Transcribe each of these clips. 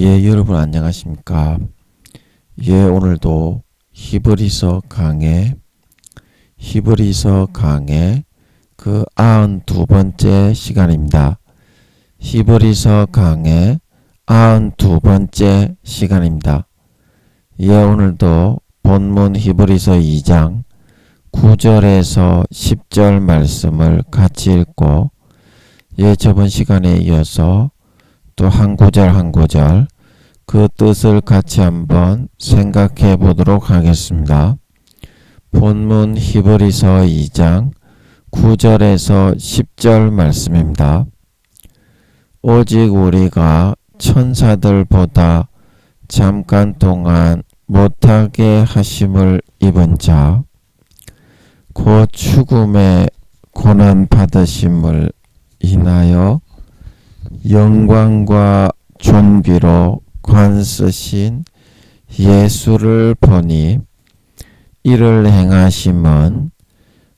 여러분 안녕하십니까? 오늘도 히브리서 강의 그 92번째 시간입니다. 히브리서 강의 92번째 시간입니다. 오늘도 본문 히브리서 2장 9절에서 10절 말씀을 같이 읽고 저번 시간에 이어서 또 한 구절 그 뜻을 같이 한번 생각해 보도록 하겠습니다. 본문 히브리서 2장 9절에서 10절 말씀입니다. 오직 우리가 천사들보다 잠깐 동안 못하게 하심을 입은 자 곧 죽음의 고난 받으심을 인하여 영광과 존귀로 관쓰신 예수를 보니 이를 행하심은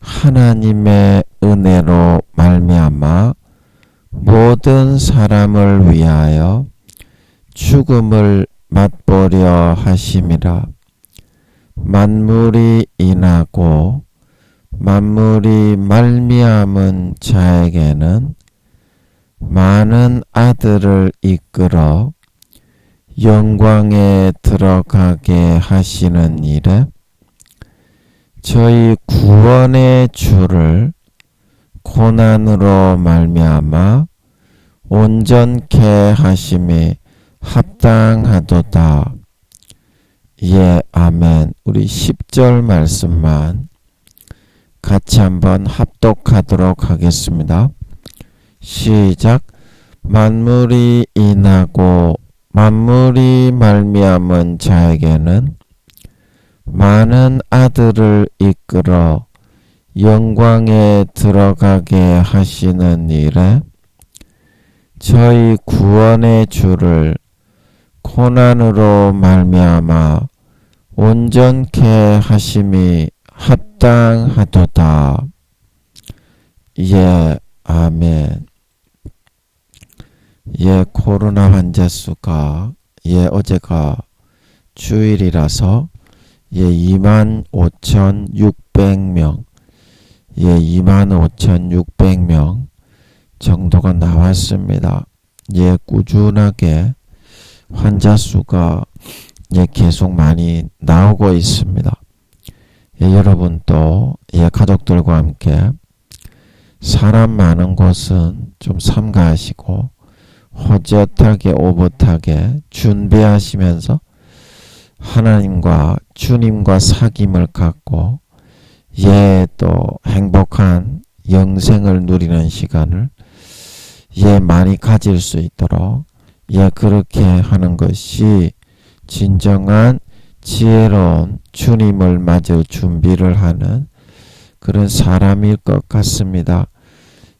하나님의 은혜로 말미암아 모든 사람을 위하여 죽음을 맛보려 하심이라. 만물이 인하고 만물이 말미암은 자에게는 많은 아들을 이끌어 영광에 들어가게 하시는 일에 저희 구원의 주를 고난으로 말미암아 온전케 하심이 합당하도다. 아멘. 우리 10절 말씀만 같이 한번 합독하도록 하겠습니다. 시작. 만물이 인하고 만물이 말미암은 자에게는 많은 아들을 이끌어 영광에 들어가게 하시는 일에 저희 구원의 주를 고난으로 말미암아 온전케 하심이 합당하도다. 아멘. 코로나 환자 수가 어제가 주일이라서 25,600명 25,600명 정도가 나왔습니다. 꾸준하게 환자 수가 계속 많이 나오고 있습니다. 여러분 또 가족들과 함께 사람 많은 곳은 좀 삼가하시고 호젓하게 오붓하게 준비하시면서 하나님과 주님과 사귐을 갖고 또 행복한 영생을 누리는 시간을 많이 가질 수 있도록 그렇게 하는 것이 진정한 지혜로운 주님을 맞을 준비를 하는 그런 사람일 것 같습니다.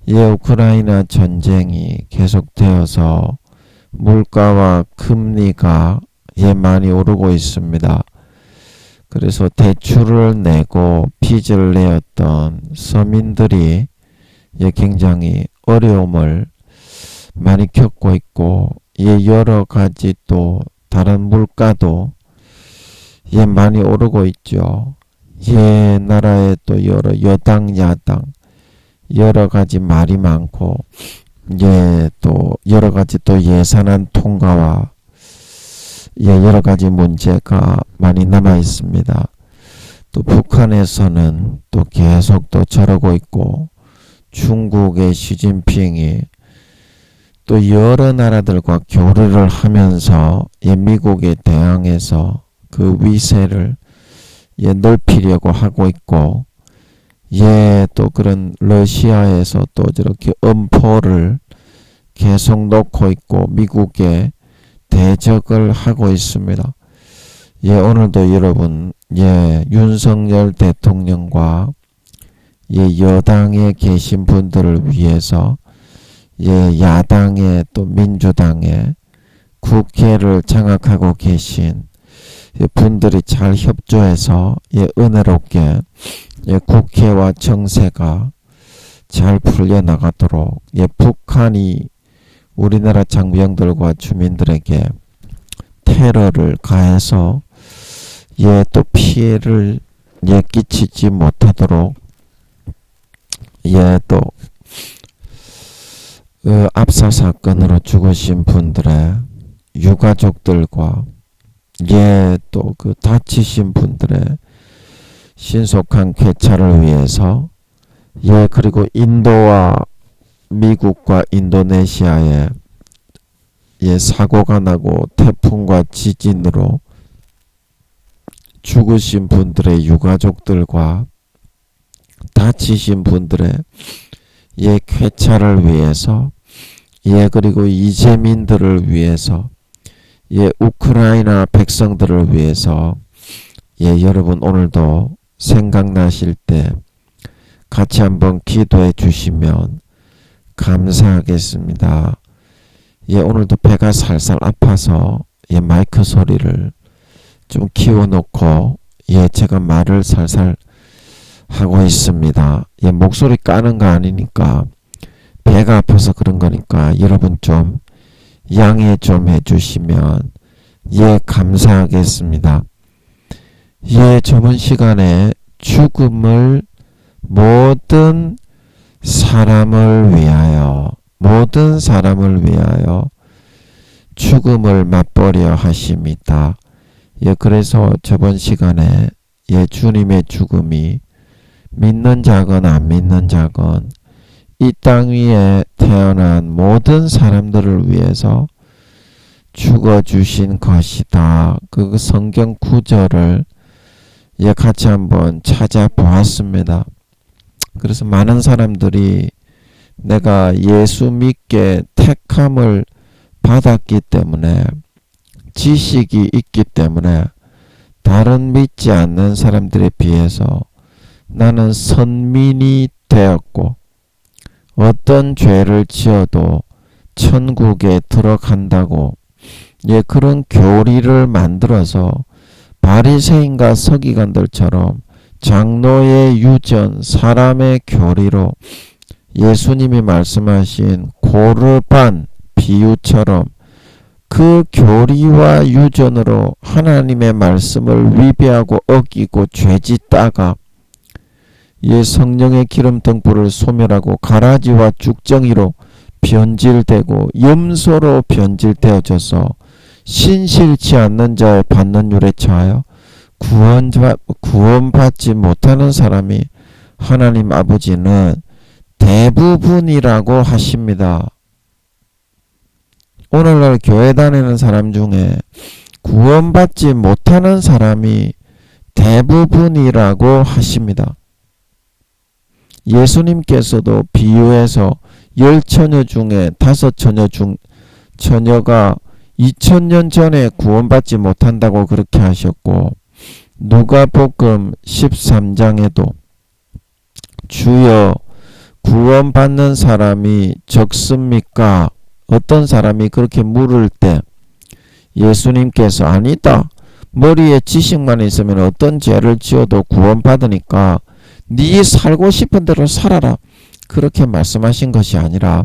우크라이나 전쟁이 계속되어서 물가와 금리가 많이 오르고 있습니다. 그래서 대출을 내고 빚을 내었던 서민들이 굉장히 어려움을 많이 겪고 있고 여러 가지 또 다른 물가도 많이 오르고 있죠. 나라에 또 여러 여당 야당 여러 가지 말이 많고 또 여러 가지 또 예산안 통과와 여러 가지 문제가 많이 남아 있습니다. 또 북한에서는 또 계속 또 저러고 있고 중국의 시진핑이 또 여러 나라들과 교류를 하면서 미국에 대항해서 그 위세를 넓히려고 하고 있고 또 그런 러시아에서 또 저렇게 엄포를 계속 놓고 있고 미국에 대적을 하고 있습니다. 오늘도 여러분 윤석열 대통령과 여당에 계신 분들을 위해서 야당에 또 민주당에 국회를 장악하고 계신 분들이 잘 협조해서 은혜롭게 국회와 정세가 잘 풀려나가도록 북한이 우리나라 장병들과 주민들에게 테러를 가해서 또 피해를 끼치지 못하도록 또 압사 사건으로 죽으신 분들의 유가족들과 또 그 다치신 분들의 신속한 쾌차를 위해서 그리고 인도와 미국과 인도네시아에 사고가 나고 태풍과 지진으로 죽으신 분들의 유가족들과 다치신 분들의 쾌차를 위해서 그리고 이재민들을 위해서 우크라이나 백성들을 위해서 여러분 오늘도 생각나실 때 같이 한번 기도해 주시면 감사하겠습니다. 오늘도 배가 살살 아파서 마이크 소리를 좀 키워놓고 제가 말을 살살 하고 있습니다. 목소리 까는 거 아니니까 배가 아파서 그런 거니까 여러분 좀 양해 좀 해주시면 감사하겠습니다. 저번 시간에 죽음을 모든 사람을 위하여 죽음을 맛보려 하십니다. 그래서 저번 시간에 주님의 죽음이 믿는 자건 안 믿는 자건 이 땅 위에 태어난 모든 사람들을 위해서 죽어주신 것이다. 그 성경 구절을 같이 한번 찾아보았습니다. 그래서 많은 사람들이 내가 예수 믿게 택함을 받았기 때문에 지식이 있기 때문에 다른 믿지 않는 사람들에 비해서 나는 선민이 되었고 어떤 죄를 지어도 천국에 들어간다고 그런 교리를 만들어서 바리새인과 서기관들처럼 장로의 유전, 사람의 교리로 예수님이 말씀하신 고르반 비유처럼 그 교리와 유전으로 하나님의 말씀을 위배하고 어기고 죄짓다가 성령의 기름 등불을 소멸하고 가라지와 죽정이로 변질되고 염소로 변질되어져서 신실치 않는 자의 받는 율에 처하여 구원받지 못하는 사람이 하나님 아버지는 대부분이라고 하십니다. 오늘날 교회 다니는 사람 중에 구원받지 못하는 사람이 대부분이라고 하십니다. 예수님께서도 비유해서 10처녀 중에 5처녀가 2000년 전에 구원받지 못한다고 그렇게 하셨고 누가복음 13장에도 주여 구원받는 사람이 적습니까? 어떤 사람이 그렇게 물을 때 예수님께서 아니다. 머리에 지식만 있으면 어떤 죄를 지어도 구원받으니까 네 살고 싶은 대로 살아라. 그렇게 말씀하신 것이 아니라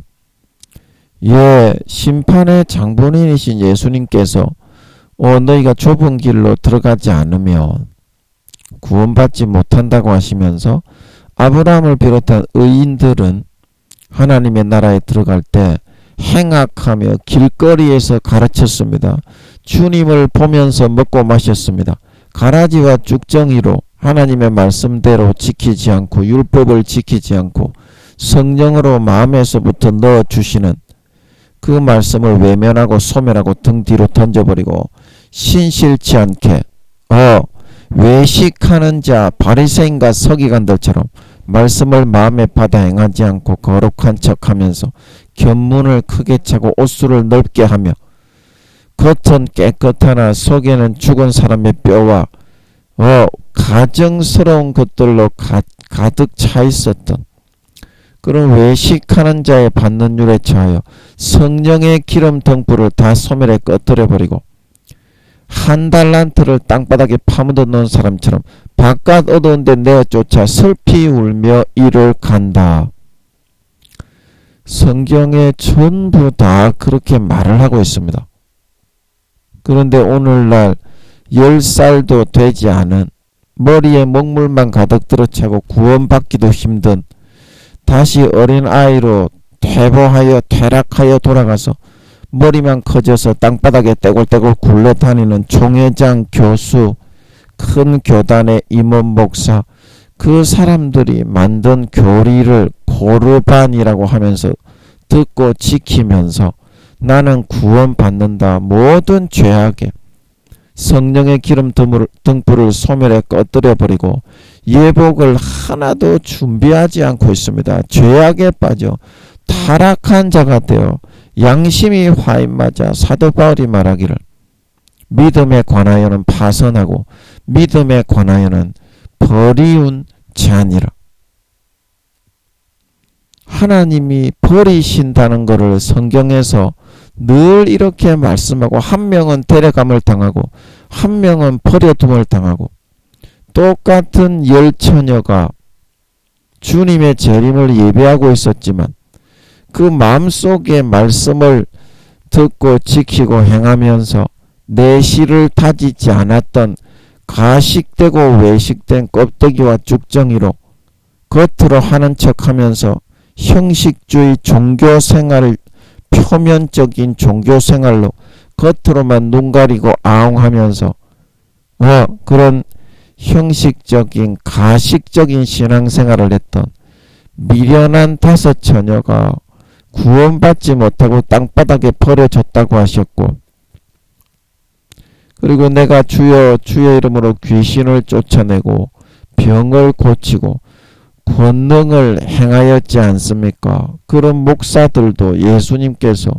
심판의 장본인이신 예수님께서 너희가 좁은 길로 들어가지 않으면 구원받지 못한다고 하시면서 아브라함을 비롯한 의인들은 하나님의 나라에 들어갈 때 행악하며 길거리에서 가르쳤습니다. 주님을 보면서 먹고 마셨습니다. 가라지와 쭉정이로 하나님의 말씀대로 지키지 않고 율법을 지키지 않고 성령으로 마음에서부터 넣어주시는 그 말씀을 외면하고 소멸하고 등 뒤로 던져버리고 신실치 않게 외식하는 자 바리새인과 서기관들처럼 말씀을 마음에 받아 행하지 않고 거룩한 척하면서 견문을 크게 차고 옷수를 넓게 하며 겉은 깨끗하나 속에는 죽은 사람의 뼈와 가정스러운 것들로 가득 차 있었던 그런 외식하는 자의 받는 율에 처하여 성령의 기름 등불을 다 소멸에 꺼뜨려버리고 한 달란트를 땅바닥에 파묻어 놓은 사람처럼 바깥 어두운 데 내쫓아 슬피 울며 이를 간다. 성경에 전부 다 그렇게 말을 하고 있습니다. 그런데 오늘날 10살도 되지 않은 머리에 먹물만 가득 들어차고 구원받기도 힘든 다시 어린아이로 퇴보하여 퇴락하여 돌아가서 머리만 커져서 땅바닥에 떼굴떼굴 굴러다니는 총회장, 교수, 큰 교단의 임원, 목사, 그 사람들이 만든 교리를 고르반이라고 하면서 듣고 지키면서 나는 구원받는다. 모든 죄악에 성령의 기름 등불을 소멸에 꺼뜨려버리고 예복을 하나도 준비하지 않고 있습니다. 죄악에 빠져 타락한 자가 되어 양심이 화인맞아 사도 바울이 말하기를 믿음에 관하여는 파선하고 믿음에 관하여는 버리운 자니라. 하나님이 버리신다는 것을 성경에서 늘 이렇게 말씀하고 한 명은 데려감을 당하고 한 명은 버려둠을 당하고 똑같은 10처녀가 주님의 재림을 예배하고 있었지만 그 마음속에 말씀을 듣고 지키고 행하면서 내실을 다지지 않았던 가식되고 외식된 껍데기와 쭉정이로 겉으로 하는 척하면서 형식주의 종교생활을 표면적인 종교생활로 겉으로만 눈 가리고 아웅하면서 그런 형식적인 가식적인 신앙생활을 했던 미련한 5처녀가 구원받지 못하고 땅바닥에 버려졌다고 하셨고, 그리고 내가 주여 주의 이름으로 귀신을 쫓아내고 병을 고치고 권능을 행하였지 않습니까? 그런 목사들도 예수님께서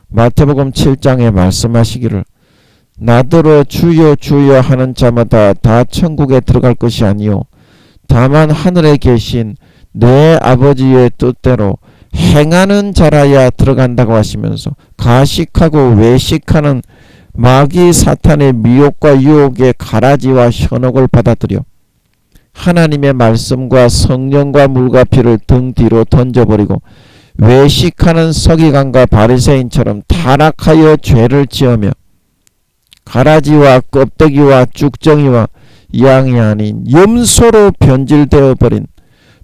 마태복음 7장에 말씀하시기를 나더러 주여 주여 하는 자마다 다 천국에 들어갈 것이 아니요 다만 하늘에 계신 내 아버지의 뜻대로 행하는 자라야 들어간다고 하시면서 가식하고 외식하는 마귀 사탄의 미혹과 유혹의 가라지와 현혹을 받아들여 하나님의 말씀과 성령과 물과 피를 등 뒤로 던져버리고 외식하는 서기관과 바리새인처럼 타락하여 죄를 지으며 가라지와 껍데기와 쭉정이와 양이 아닌 염소로 변질되어 버린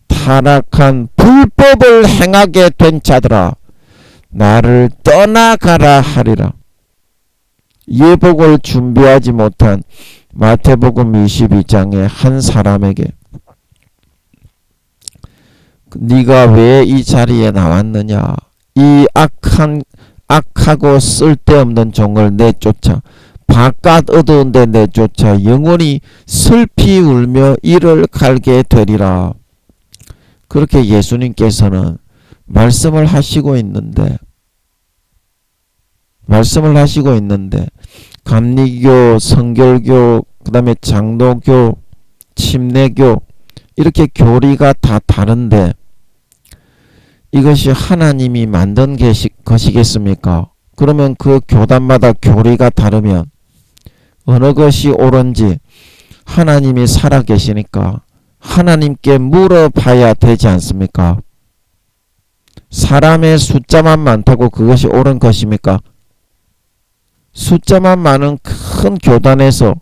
타락한 불법을 행하게 된 자들아 나를 떠나가라 하리라. 예복을 준비하지 못한 마태복음 22장의 한 사람에게 네가 왜 이 자리에 나왔느냐, 이 악하고 쓸데없는 종을 내쫓아 바깥 어두운 데 내쫓아 영원히 슬피 울며 이를 갈게 되리라. 그렇게 예수님께서는 말씀을 하시고 있는데 감리교, 성결교, 그 다음에 장로교, 침례교 이렇게 교리가 다 다른데 이것이 하나님이 만든 것이겠습니까? 그러면 그 교단마다 교리가 다르면 어느 것이 옳은지 하나님이 살아계시니까 하나님께 물어봐야 되지 않습니까? 사람의 숫자만 많다고 그것이 옳은 것입니까? 숫자만 많은 큰 교단에서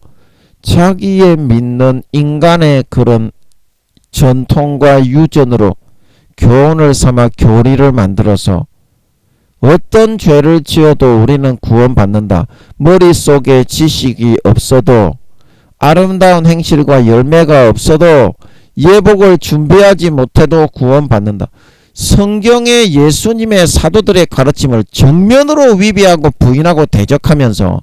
자기의 믿는 인간의 그런 전통과 유전으로 교훈을 삼아 교리를 만들어서 어떤 죄를 지어도 우리는 구원받는다. 머릿속에 지식이 없어도 아름다운 행실과 열매가 없어도 예복을 준비하지 못해도 구원받는다. 성경의 예수님의 사도들의 가르침을 정면으로 위배하고 부인하고 대적하면서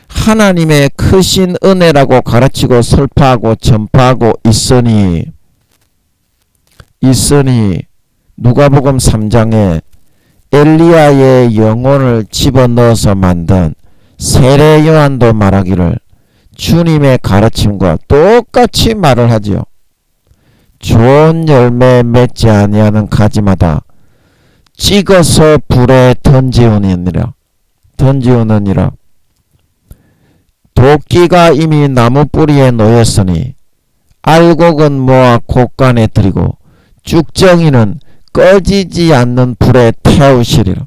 하나님의 크신 은혜라고 가르치고 설파하고 전파하고 있으니 누가복음 3장에 엘리야의 영혼을 집어넣어서 만든 세례 요한도 말하기를 주님의 가르침과 똑같이 말을 하지요. 좋은 열매 맺지 아니하는 가지마다 찍어서 불에 던지우느니라. 도끼가 이미 나무 뿌리에 놓였으니 알곡은 모아 곳간에 들이고 쭉정이는 꺼지지 않는 불에 태우시리라.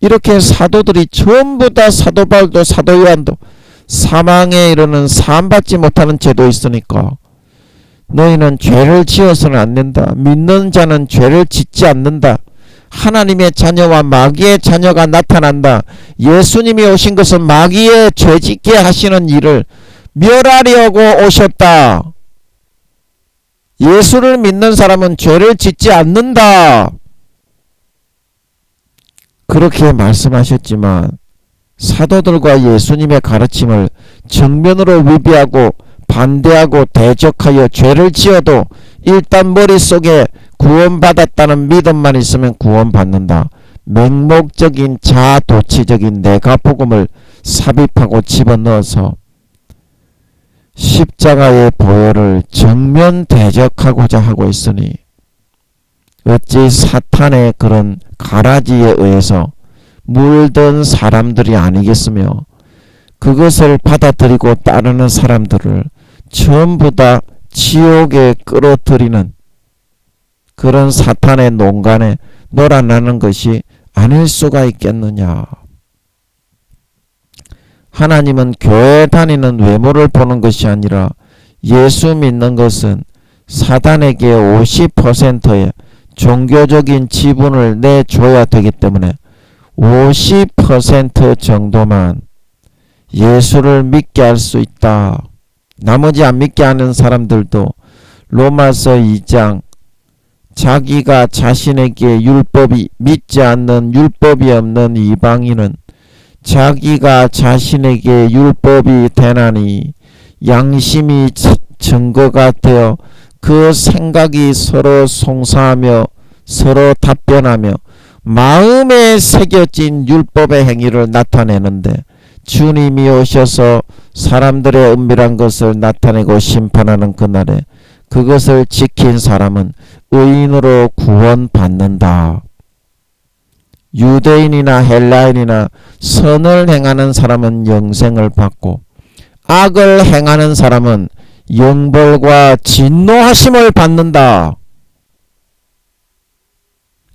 이렇게 사도들이 전부 다 사도 바울도 사도 요한도 사망에 이르는 사함받지 못하는 죄도 있으니까 너희는 죄를 지어서는 안 된다. 믿는 자는 죄를 짓지 않는다. 하나님의 자녀와 마귀의 자녀가 나타난다. 예수님이 오신 것은 마귀의 죄짓게 하시는 일을 멸하려고 오셨다. 예수를 믿는 사람은 죄를 짓지 않는다. 그렇게 말씀하셨지만 사도들과 예수님의 가르침을 정면으로 위배하고 반대하고 대적하여 죄를 지어도 일단 머릿속에 구원받았다는 믿음만 있으면 구원받는다. 맹목적인 자아도취적인 내가복음을 삽입하고 집어넣어서 십자가의 보혈을 정면 대적하고자 하고 있으니 어찌 사탄의 그런 가라지에 의해서 물든 사람들이 아니겠으며 그것을 받아들이고 따르는 사람들을 전부 다 지옥에 끌어들이는 그런 사탄의 농간에 놀아나는 것이 아닐 수가 있겠느냐. 하나님은 교회 다니는 외모를 보는 것이 아니라 예수 믿는 것은 사단에게 50%의 종교적인 지분을 내줘야 되기 때문에 50% 정도만 예수를 믿게 할 수 있다. 나머지 안 믿게 하는 사람들도 로마서 2장 자기가 자신에게 율법이 믿지 않는 율법이 없는 이방인은 자기가 자신에게 율법이 되나니 양심이 증거가 되어 그 생각이 서로 송사하며 서로 답변하며 마음에 새겨진 율법의 행위를 나타내는데 주님이 오셔서 사람들의 은밀한 것을 나타내고 심판하는 그날에 그것을 지킨 사람은 의인으로 구원받는다. 유대인이나 헬라인이나 선을 행하는 사람은 영생을 받고 악을 행하는 사람은 영벌과 진노하심을 받는다.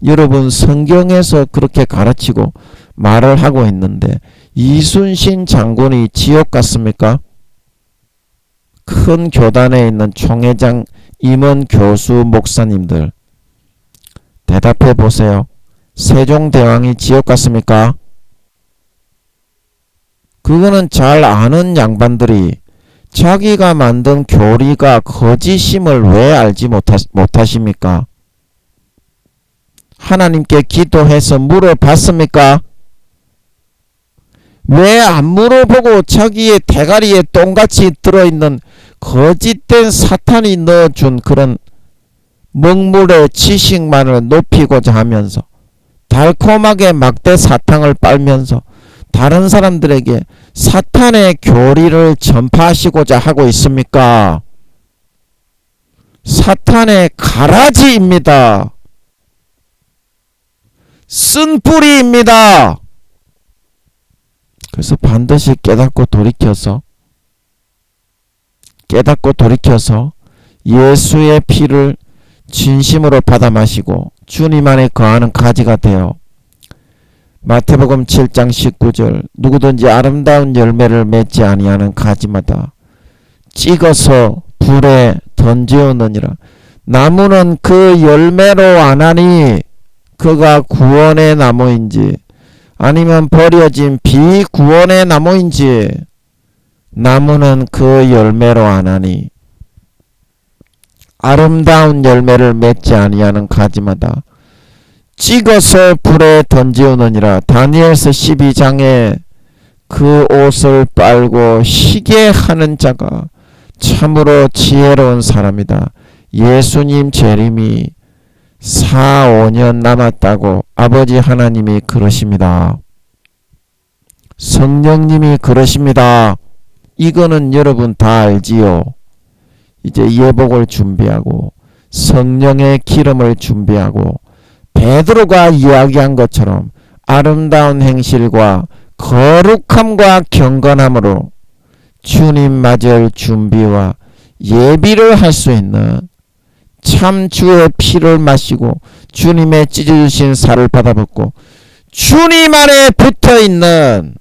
여러분, 성경에서 그렇게 가르치고 말을 하고 있는데 이순신 장군이 지옥 갔습니까? 큰 교단에 있는 총회장 임원 교수 목사님들 대답해 보세요. 세종대왕이 지옥 갔습니까? 그거는 잘 아는 양반들이 자기가 만든 교리가 거짓임을 왜 알지 못하십니까? 하나님께 기도해서 물어봤습니까? 왜 안 물어보고 자기의 대가리에 똥같이 들어있는 거짓된 사탄이 넣어준 그런 먹물의 지식만을 높이고자 하면서 달콤하게 막대 사탕을 빨면서 다른 사람들에게 사탄의 교리를 전파하시고자 하고 있습니까? 사탄의 가라지입니다. 쓴뿌리입니다. 그래서 반드시 깨닫고 돌이켜서 예수의 피를 진심으로 받아 마시고 주님 안에 거하는 가지가 되어 마태복음 7장 19절 누구든지 아름다운 열매를 맺지 아니하는 가지마다 찍어서 불에 던지우느니라. 나무는 그 열매로 아나니 그가 구원의 나무인지 아니면 버려진 비구원의 나무인지 나무는 그 열매로 아나니 아름다운 열매를 맺지 아니하는 가지마다 찍어서 불에 던지우느니라. 다니엘서 12장에 그 옷을 빨고 희게 하는 자가 참으로 지혜로운 사람이다. 예수님 재림이 4-5년 남았다고 아버지 하나님이 그러십니다. 성령님이 그러십니다. 이거는 여러분 다 알지요. 이제 예복을 준비하고 성령의 기름을 준비하고 베드로가 이야기한 것처럼 아름다운 행실과 거룩함과 경건함으로 주님 맞을 준비와 예비를 할 수 있는 참 주의 피를 마시고 주님의 찢어주신 살을 받아먹고 주님 안에 붙어있는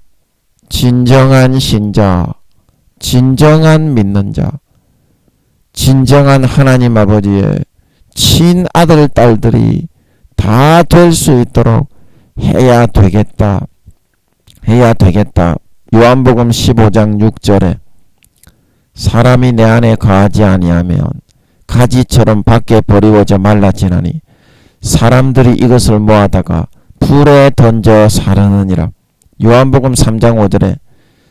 진정한 신자, 진정한 믿는 자, 진정한 하나님 아버지의 친아들 딸들이 다 될 수 있도록 해야 되겠다. 요한복음 15장 6절에 사람이 내 안에 거하지 아니하면 가지처럼 밖에 버리워져 말라지나니 사람들이 이것을 모아다가 불에 던져 사르느니라. 요한복음 3장 5절에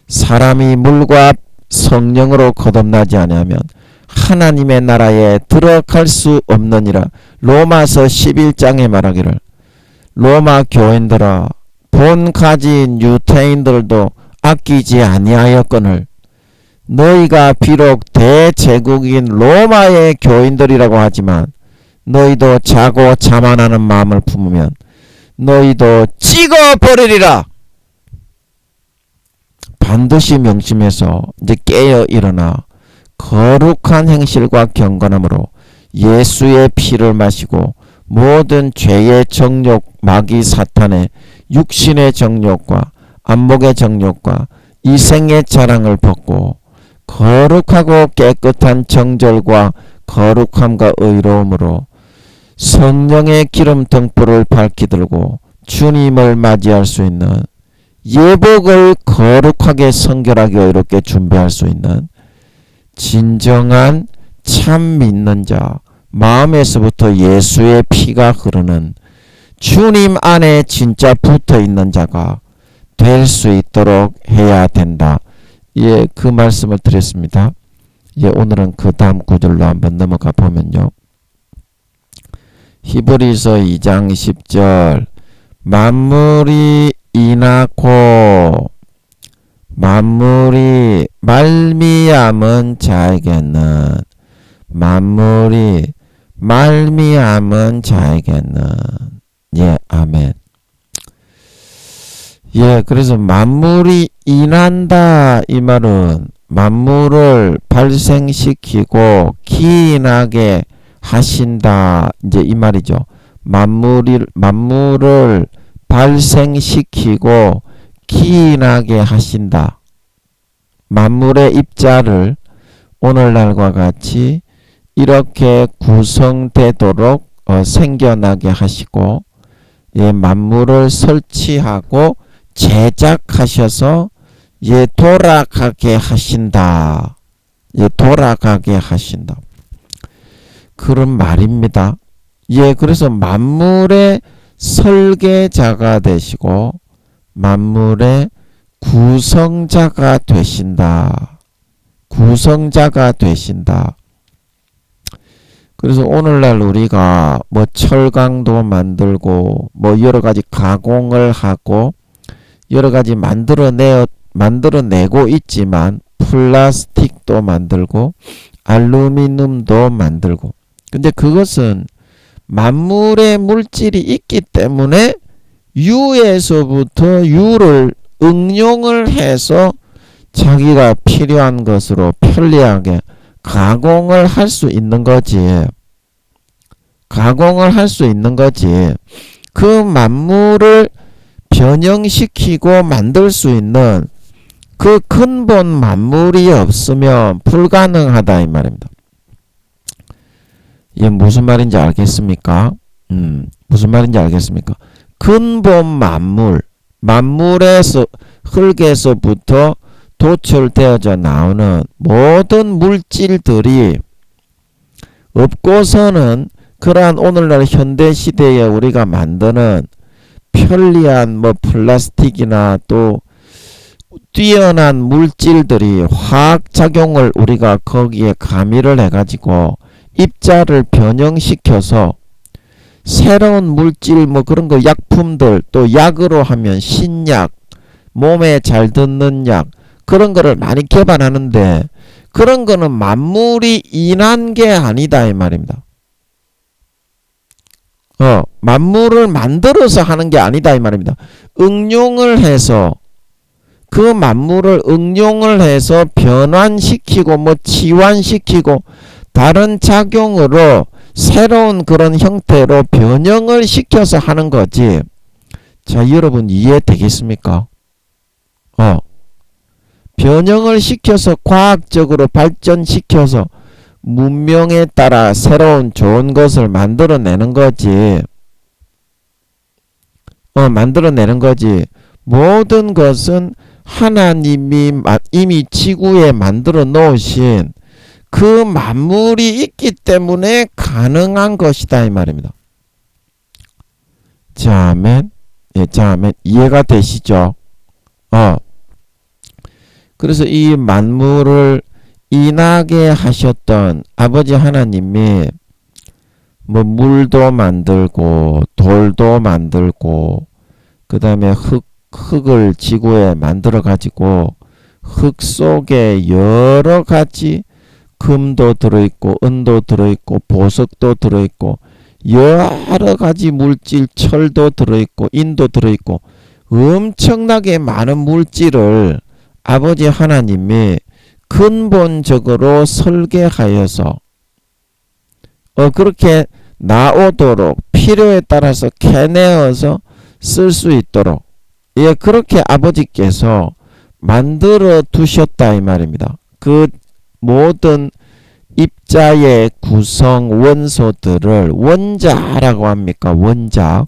사람이 물과 성령으로 거듭나지 아니하면 하나님의 나라에 들어갈 수 없느니라. 로마서 11장에 말하기를 로마 교인들아 본 가진 유태인들도 아끼지 아니하였거늘 너희가 비록 대제국인 로마의 교인들이라고 하지만 너희도 자고 자만하는 마음을 품으면 너희도 찍어버리리라. 반드시 명심해서 이제 깨어 일어나 거룩한 행실과 경건함으로 예수의 피를 마시고 모든 죄의 정욕, 마귀 사탄의 육신의 정욕과 안목의 정욕과 이생의 자랑을 벗고 거룩하고 깨끗한 정절과 거룩함과 의로움으로 성령의 기름 등불을 밝히 들고 주님을 맞이할 수 있는 예복을 거룩하게 성결하게 의롭게 준비할 수 있는 진정한 참 믿는 자, 마음에서부터 예수의 피가 흐르는 주님 안에 진짜 붙어있는 자가 될 수 있도록 해야 된다. 예, 그 말씀을 드렸습니다. 예, 오늘은 그 다음 구절로 한번 넘어가 보면요. 히브리서 2장 10절 만물이 인하고 만물이 말미암은 자에게는 만물이 말미암은 자에게는 예, 아멘. 예, 그래서 만물이 인한다 이 말은 만물을 발생시키고 기인하게 하신다 이제 이 말이죠. 만물을 발생시키고 기인하게 하신다. 만물의 입자를 오늘날과 같이 이렇게 구성되도록 생겨나게 하시고 예, 만물을 설치하고 제작하셔서 예, 돌아가게 하신다. 예, 돌아가게 하신다. 그런 말입니다. 예, 그래서 만물의 설계자가 되시고 만물의 구성자가 되신다. 구성자가 되신다. 그래서 오늘날 우리가 뭐 철강도 만들고 뭐 여러 가지 가공을 하고 여러 가지 만들어내고 있지만 플라스틱도 만들고 알루미늄도 만들고 근데 그것은 만물의 물질이 있기 때문에 유에서부터 유를 응용을 해서 자기가 필요한 것으로 편리하게 가공을 할 수 있는 거지. 가공을 할 수 있는 거지. 그 만물을 변형시키고 만들 수 있는 그 근본 만물이 없으면 불가능하다 이 말입니다. 이게 무슨 말인지 알겠습니까? 무슨 말인지 알겠습니까? 근본 만물에서 흙에서부터 도출되어져 나오는 모든 물질들이 없고서는 그러한 오늘날 현대시대에 우리가 만드는 편리한 뭐 플라스틱이나 또 뛰어난 물질들이 화학작용을 우리가 거기에 가미를 해가지고 입자를 변형시켜서 새로운 물질 뭐 그런 거 약품들 또 약으로 하면 신약 몸에 잘 듣는 약 그런 거를 많이 개발하는데 그런 거는 만물이 인한 게 아니다 이 말입니다. 만물을 만들어서 하는 게 아니다 이 말입니다. 응용을 해서 그 만물을 응용을 해서 변환시키고 뭐 치환시키고 다른 작용으로 새로운 그런 형태로 변형을 시켜서 하는 거지. 자, 여러분 이해되겠습니까? 변형을 시켜서 과학적으로 발전시켜서 문명에 따라 새로운 좋은 것을 만들어내는 거지. 만들어내는 거지. 모든 것은 하나님이 이미 지구에 만들어 놓으신 그 만물이 있기 때문에 가능한 것이다 이 말입니다. 자, 아멘. 예, 자, 아멘. 이해가 되시죠? 그래서 이 만물을 인하게 하셨던 아버지 하나님이 뭐 물도 만들고 돌도 만들고 그 다음에 흙을 지구에 만들어 가지고 흙 속에 여러 가지 금도 들어있고 은도 들어있고 보석도 들어있고 여러 가지 물질 철도 들어있고 인도 들어있고 엄청나게 많은 물질을 아버지 하나님이 근본적으로 설계하여서 그렇게 나오도록 필요에 따라서 캐내어서 쓸 수 있도록 예, 그렇게 아버지께서 만들어 두셨다 이 말입니다. 그 모든 입자의 구성 원소들을 원자라고 합니까? 원자.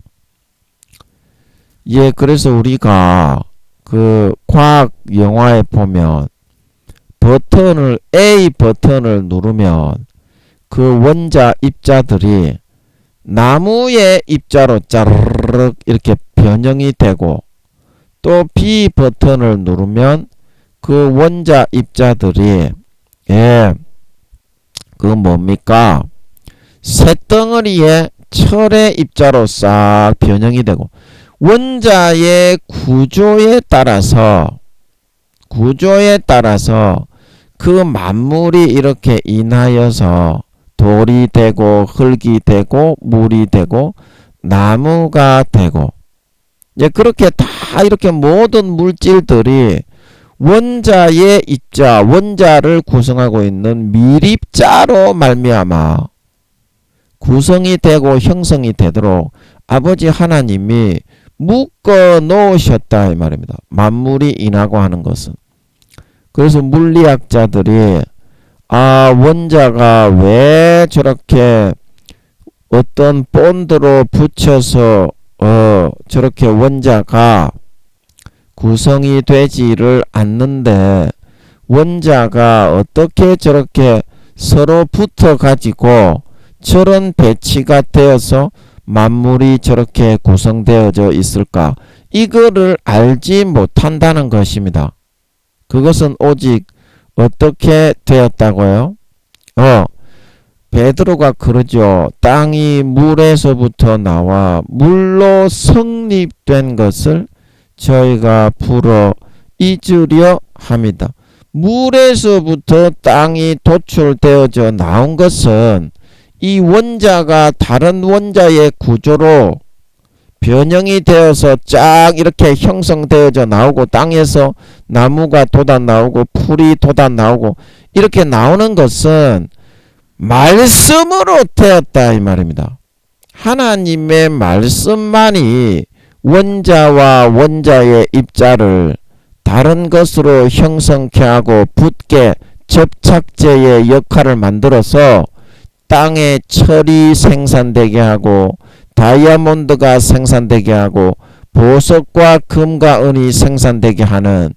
예, 그래서 우리가 그 과학 영화에 보면 A 버튼을 누르면 그 원자 입자들이 나무의 입자로 짜르륵 이렇게 변형이 되고 또 B 버튼을 누르면 그 원자 입자들이 예, 그 뭡니까? 쇳덩어리의 철의 입자로 싹 변형이 되고 원자의 구조에 따라서 그 만물이 이렇게 인하여서 돌이 되고 흙이 되고 물이 되고 나무가 되고 예, 그렇게 다 이렇게 모든 물질들이 원자의 입자, 원자를 구성하고 있는 밀입자로 말미암아 구성이 되고 형성이 되도록 아버지 하나님이 묶어 놓으셨다 이 말입니다. 만물이 인하고 하는 것은. 그래서 물리학자들이 원자가 왜 저렇게 어떤 본드로 붙여서 저렇게 원자가 구성이 되지를 않는데 원자가 어떻게 저렇게 서로 붙어 가지고 저런 배치가 되어서 만물이 저렇게 구성되어져 있을까? 이거를 알지 못한다는 것입니다. 그것은 오직 어떻게 되었다고요? 베드로가 그러죠. 땅이 물에서부터 나와 물로 성립된 것을 저희가 풀어 잊으려 합니다. 물에서부터 땅이 도출되어져 나온 것은 이 원자가 다른 원자의 구조로 변형이 되어서 쫙 이렇게 형성되어져 나오고 땅에서 나무가 돋아 나오고 풀이 돋아 나오고 이렇게 나오는 것은 말씀으로 되었다 이 말입니다. 하나님의 말씀만이 원자와 원자의 입자를 다른 것으로 형성케 하고 붙게 접착제의 역할을 만들어서 땅에 철이 생산되게 하고 다이아몬드가 생산되게 하고 보석과 금과 은이 생산되게 하는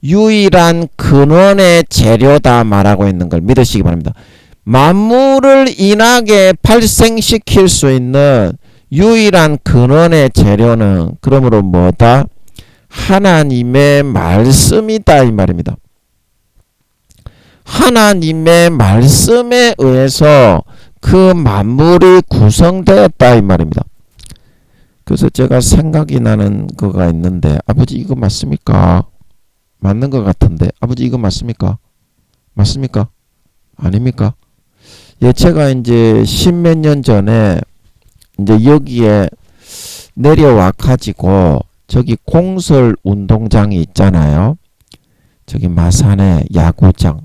유일한 근원의 재료다 말하고 있는 걸 믿으시기 바랍니다. 만물을 인하게 발생시킬 수 있는 유일한 근원의 재료는 그러므로 뭐다? 하나님의 말씀이다 이 말입니다. 하나님의 말씀에 의해서 그 만물이 구성되었다 이 말입니다. 그래서 제가 생각이 나는 거가 있는데 아버지 이거 맞습니까? 맞는 것 같은데 아버지 이거 맞습니까? 맞습니까? 아닙니까? 예, 제가 이제 십몇 년 전에 이제 여기에 내려와 가지고 저기 공설 운동장이 있잖아요. 저기 마산에 야구장.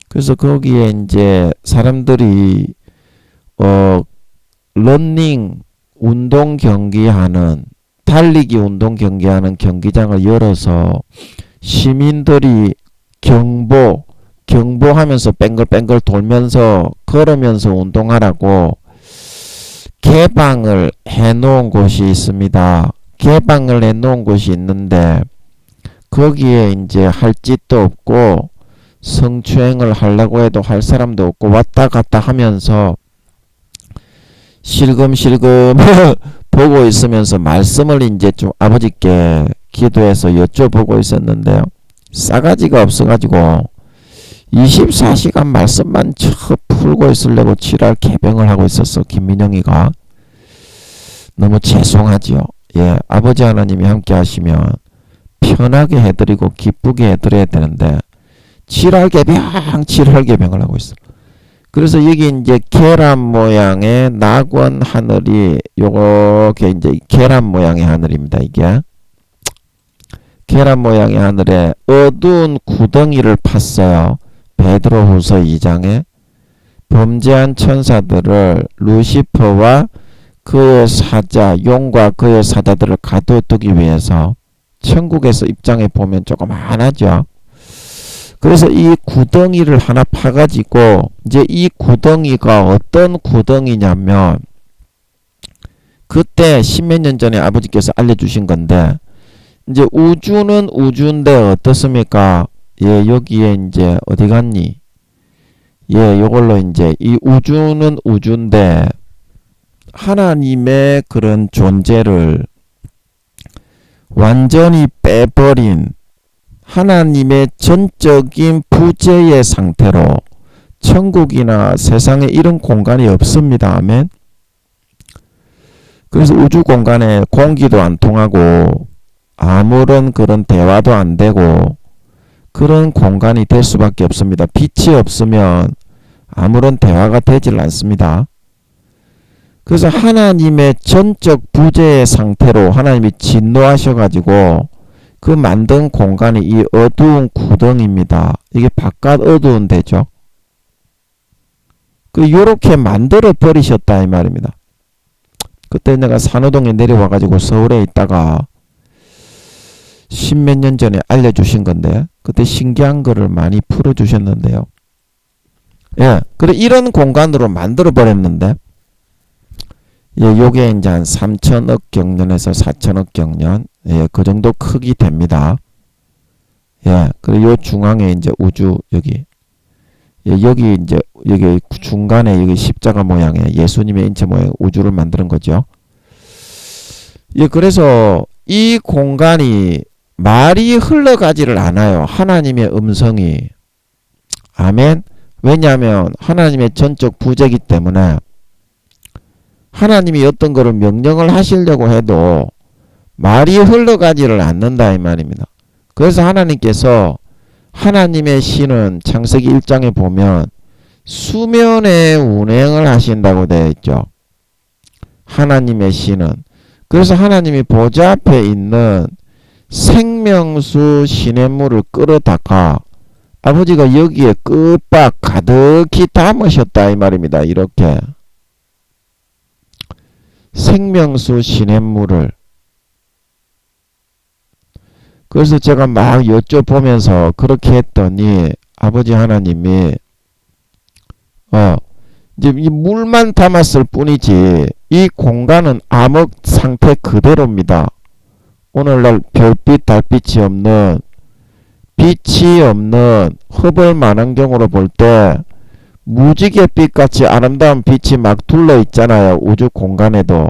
그래서 거기에 이제 사람들이 러닝 운동 경기하는 달리기 운동 경기하는 경기장을 열어서 시민들이 경보하면서 뱅글뱅글 돌면서 걸으면서 운동하라고 개방을 해 놓은 곳이 있습니다. 개방을 해 놓은 곳이 있는데 거기에 이제 할 짓도 없고 성추행을 하려고 해도 할 사람도 없고 왔다 갔다 하면서 실금실금 보고 있으면서 말씀을 이제 좀 아버지께 기도해서 여쭤보고 있었는데요. 싸가지가 없어가지고 24시간 말씀만 풀고 있으려고 지랄 개병을 하고 있었어. 김민영이가. 너무 죄송하지요. 예, 아버지 하나님이 함께 하시면 편하게 해드리고 기쁘게 해드려야 되는데 지랄 개병을 하고 있어. 그래서 여기 이제 계란 모양의 낙원 하늘이 요게 이제 계란 모양의 하늘입니다. 이게 계란 모양의 하늘에 어두운 구덩이를 팠어요. 베드로후서 2장에 범죄한 천사들을 루시퍼와 그의 사자 용과 그의 사자들을 가둬두기 위해서 천국에서 입장해 보면 조금 하나죠. 그래서 이 구덩이를 하나 파가지고 이제 이 구덩이가 어떤 구덩이냐면 그때 십몇 년 전에 아버지께서 알려주신 건데 이제 우주는 우주인데 어떻습니까? 예, 여기에 이제 어디 갔니? 예, 요걸로 이제 이 우주는 우주인데 하나님의 그런 존재를 완전히 빼버린 하나님의 전적인 부재의 상태로 천국이나 세상에 이런 공간이 없습니다. 아멘. 그래서 우주 공간에 공기도 안 통하고 아무런 그런 대화도 안 되고 그런 공간이 될 수밖에 없습니다. 빛이 없으면 아무런 대화가 되질 않습니다. 그래서 하나님의 전적 부재의 상태로 하나님이 진노하셔가지고 그 만든 공간이 이 어두운 구덩이입니다. 이게 바깥 어두운 데죠. 요렇게 만들어 버리셨다 이 말입니다. 그때 내가 산호동에 내려와가지고 서울에 있다가 십몇 년 전에 알려주신 건데 그때 신기한 거를 많이 풀어주셨는데요. 예, 그래 이런 공간으로 만들어 버렸는데 예, 요게 이제 한 3천억 경년에서 4천억 경년 예, 그 정도 크기 됩니다. 예, 그리고 요 중앙에 이제 우주 여기 예, 여기 이제 여기 중간에 여기 십자가 모양의 예수님의 인체 모양 우주를 만드는 거죠. 예, 그래서 이 공간이 말이 흘러가지를 않아요. 하나님의 음성이. 아멘. 왜냐하면 하나님의 전적 부재이기 때문에 하나님이 어떤 거를 명령을 하시려고 해도 말이 흘러가지를 않는다 이 말입니다. 그래서 하나님께서 하나님의 신은 창세기 1장에 보면 수면에 운행을 하신다고 되어 있죠. 하나님의 신은. 그래서 하나님이 보좌 앞에 있는 생명수 시냇물을 끌어다가 아버지가 여기에 끝박 가득히 담으셨다 이 말입니다. 이렇게 생명수 시냇물을. 그래서 제가 막 여쭤보면서 그렇게 했더니 아버지 하나님이 이제 이 물만 담았을 뿐이지 이 공간은 암흑 상태 그대로입니다. 오늘날 별빛 달빛이 없는 빛이 없는 허벌 만원경으로 볼 때 무지갯빛같이 아름다운 빛이 막 둘러 있잖아요. 우주 공간에도.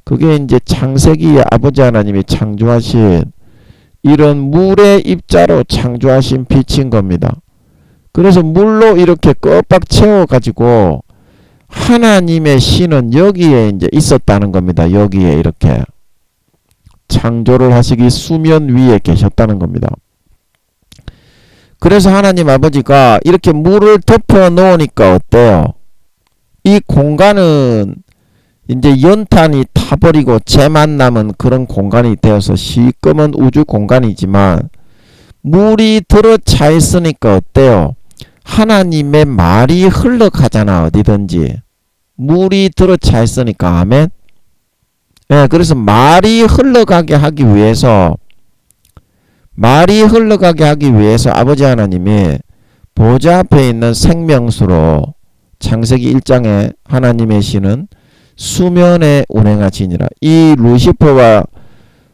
그게 이제 창세기에 아버지 하나님이 창조하신 이런 물의 입자로 창조하신 빛인 겁니다. 그래서 물로 이렇게 껍박 채워가지고 하나님의 신은 여기에 이제 있었다는 겁니다. 여기에 이렇게 창조를 하시기 수면 위에 계셨다는 겁니다. 그래서 하나님 아버지가 이렇게 물을 덮어 놓으니까 어때요? 이 공간은 이제 연탄이 타버리고 재만 남은 그런 공간이 되어서 시꺼먼 우주 공간이지만 물이 들어차 있으니까 어때요? 하나님의 말이 흘러가잖아. 어디든지 물이 들어차 있으니까. 아멘. 예, 그래서 말이 흘러가게 하기 위해서 아버지 하나님이 보좌 앞에 있는 생명수로 창세기 1장에 하나님의 신은 수면에 운행하시니라. 이 루시퍼와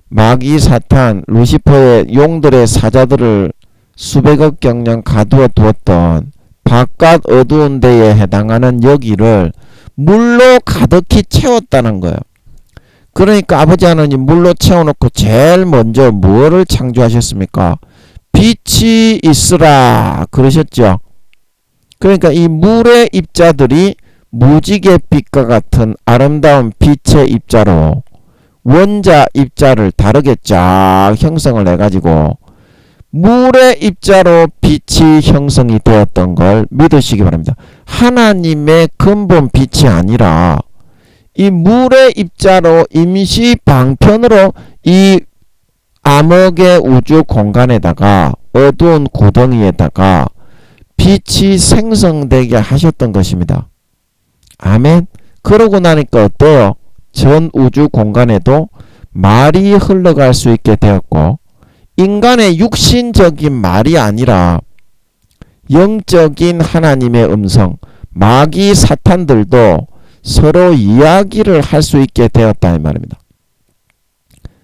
마귀 사탄, 루시퍼의 용들의 사자들을 수백억 경년 가두어 두었던 바깥 어두운 데에 해당하는 여기를 물로 가득히 채웠다는 거예요. 그러니까 아버지 하나님 물로 채워놓고 제일 먼저 뭐를 창조하셨습니까? 빛이 있으라 그러셨죠. 그러니까 이 물의 입자들이 무지개 빛과 같은 아름다운 빛의 입자로 원자 입자를 다르게 쫙 형성을 해가지고 물의 입자로 빛이 형성이 되었던 걸 믿으시기 바랍니다. 하나님의 근본 빛이 아니라 이 물의 입자로 임시 방편으로 이 암흑의 우주 공간에다가 어두운 구덩이에다가 빛이 생성되게 하셨던 것입니다. 아멘. 그러고 나니까 어때요? 전 우주 공간에도 말이 흘러갈 수 있게 되었고 인간의 육신적인 말이 아니라 영적인 하나님의 음성, 마귀 사탄들도 서로 이야기를 할 수 있게 되었다 이 말입니다.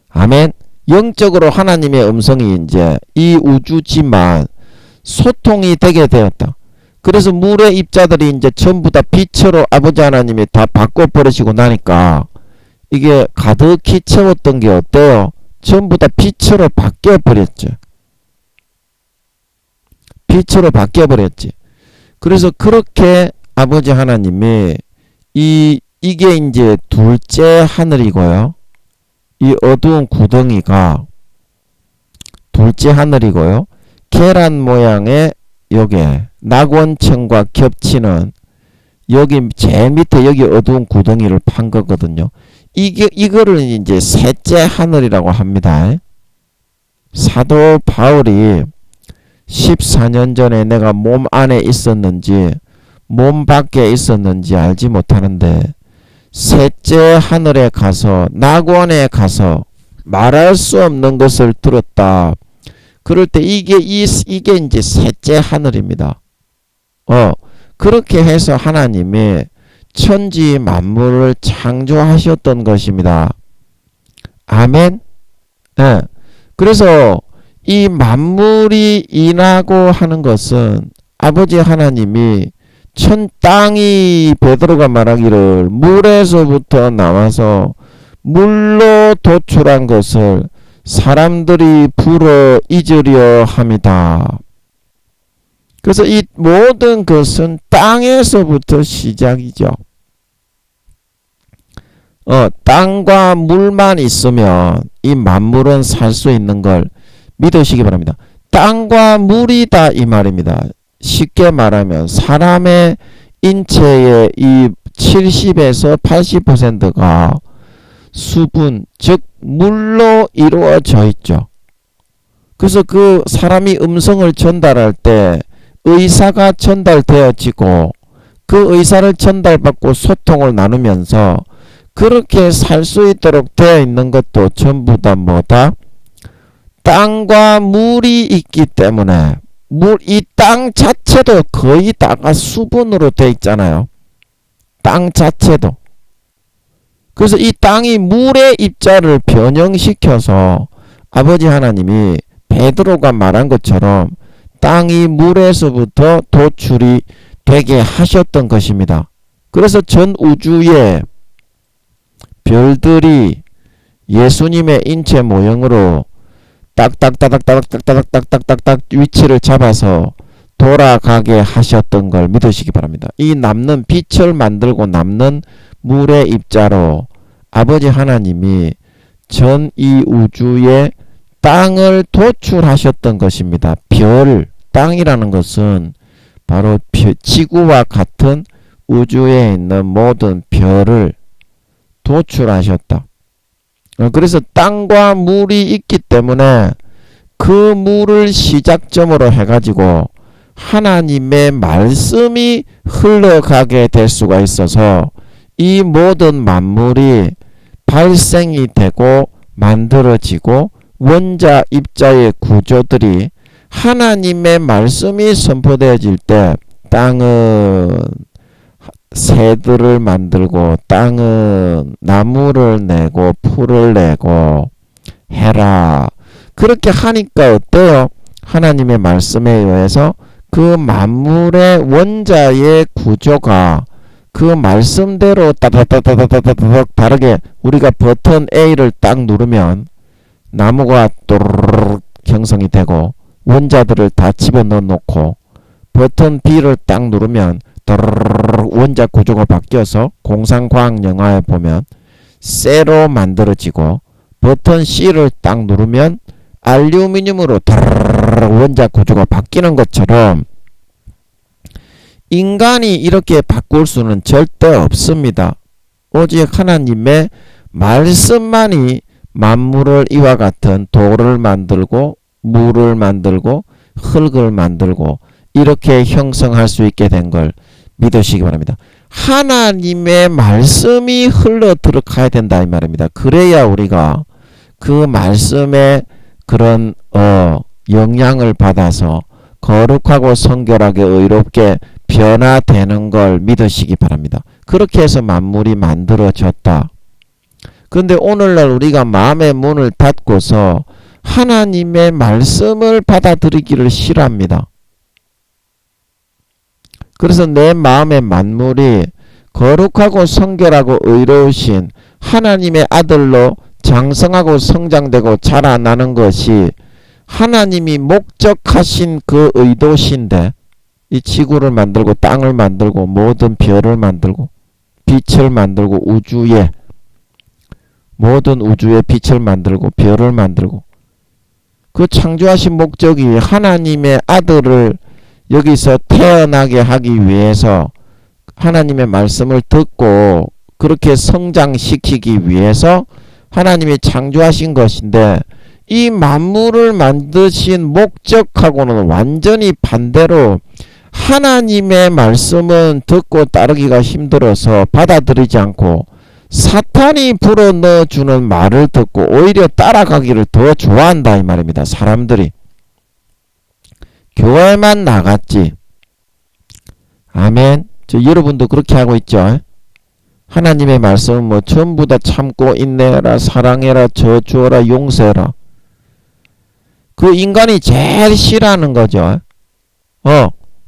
아멘. 영적으로 하나님의 음성이 이제 이 우주지만 소통이 되게 되었다. 그래서 물의 입자들이 이제 전부 다 빛으로 아버지 하나님이 다 바꿔버리시고 나니까 이게 가득히 채웠던 게 어때요? 전부 다 빛으로 바뀌어버렸죠. 빛으로 바뀌어버렸지. 그래서 그렇게 아버지 하나님이 이게 이제 둘째 하늘이고요. 이 어두운 구덩이가 둘째 하늘이고요. 계란 모양의 요게 낙원층과 겹치는 여기 제일 밑에 여기 어두운 구덩이를 판 거거든요. 이거를 이제 셋째 하늘이라고 합니다. 사도 바울이 14년 전에 내가 몸 안에 있었는지 몸 밖에 있었는지 알지 못하는데 셋째 하늘에 가서 낙원에 가서 말할 수 없는 것을 들었다. 그럴 때 이게 이제 셋째 하늘입니다. 그렇게 해서 하나님이 천지 만물을 창조하셨던 것입니다. 아멘. 네. 그래서 이 만물이 인하고 하는 것은 아버지 하나님이 땅이 베드로가 말하기를 물에서부터 나와서 물로 도출한 것을 사람들이 불어 잊으려 함이다. 그래서 이 모든 것은 땅에서부터 시작이죠. 땅과 물만 있으면 이 만물은 살 수 있는 걸 믿으시기 바랍니다. 땅과 물이다 이 말입니다. 쉽게 말하면 사람의 인체의 이 70에서 80%가 수분, 즉 물로 이루어져 있죠. 그래서 그 사람이 음성을 전달할 때 의사가 전달되어지고 그 의사를 전달받고 소통을 나누면서 그렇게 살 수 있도록 되어 있는 것도 전부 다 뭐다? 땅과 물이 있기 때문에 이 땅 자체도 거의 다가 수분으로 되어 있잖아요. 땅 자체도. 그래서 이 땅이 물의 입자를 변형시켜서 아버지 하나님이 베드로가 말한 것처럼 땅이 물에서부터 도출이 되게 하셨던 것입니다. 그래서 전 우주에 별들이 예수님의 인체 모형으로 딱딱딱딱딱딱딱딱딱딱 위치를 잡아서 돌아가게 하셨던 걸 믿으시기 바랍니다. 이 남는 빛을 만들고 남는 물의 입자로 아버지 하나님이 전 이 우주에 땅을 도출하셨던 것입니다. 별, 땅이라는 것은 바로 지구와 같은 우주에 있는 모든 별을 도출하셨다. 그래서 땅과 물이 있기 때문에 그 물을 시작점으로 해가지고 하나님의 말씀이 흘러가게 될 수가 있어서 이 모든 만물이 발생이 되고 만들어지고 원자 입자의 구조들이 하나님의 말씀이 선포되어질 때 땅은 새들을 만들고 땅은 나무를 내고 풀을 내고 해라. 그렇게 하니까 어때요? 하나님의 말씀에 의해서 그 만물의 원자의 구조가 그 말씀대로 따다다다다다닥 다르게 우리가 버튼 A를 딱 누르면 나무가 또르르 형성이 되고 원자들을 다 집어넣어 놓고 버튼 B를 딱 누르면 또르르 원자 구조가 바뀌어서 공상과학 영화에 보면 쇠로 만들어지고 버튼 C를 딱 누르면 알루미늄으로 원자 구조가 바뀌는 것처럼 인간이 이렇게 바꿀 수는 절대 없습니다. 오직 하나님의 말씀만이 만물을 이와 같은 돌을 만들고 물을 만들고 흙을 만들고 이렇게 형성할 수 있게 된 걸 믿으시기 바랍니다. 하나님의 말씀이 흘러 들어가야 된다 이 말입니다. 그래야 우리가 그 말씀의 그런 영향을 받아서 거룩하고 성결하게 의롭게 변화되는 걸 믿으시기 바랍니다. 그렇게 해서 만물이 만들어졌다. 그런데 오늘날 우리가 마음의 문을 닫고서 하나님의 말씀을 받아들이기를 싫어합니다. 그래서 내 마음의 만물이 거룩하고 성결하고 의로우신 하나님의 아들로 장성하고 성장되고 자라나는 것이 하나님이 목적하신 그 의도신데 이 지구를 만들고 땅을 만들고 모든 별을 만들고 빛을 만들고 우주에 모든 우주의 빛을 만들고 별을 만들고 그 창조하신 목적이 하나님의 아들을 여기서 태어나게 하기 위해서 하나님의 말씀을 듣고 그렇게 성장시키기 위해서 하나님이 창조하신 것인데 이 만물을 만드신 목적하고는 완전히 반대로 하나님의 말씀은 듣고 따르기가 힘들어서 받아들이지 않고 사탄이 불어넣어주는 말을 듣고 오히려 따라가기를 더 좋아한다 이 말입니다. 사람들이 교회만 나갔지. 아멘. 여러분도 그렇게 하고 있죠. 하나님의 말씀은 뭐 전부 다 참고 인내해라 사랑해라 저주어라 용서해라. 그 인간이 제일 싫어하는 거죠.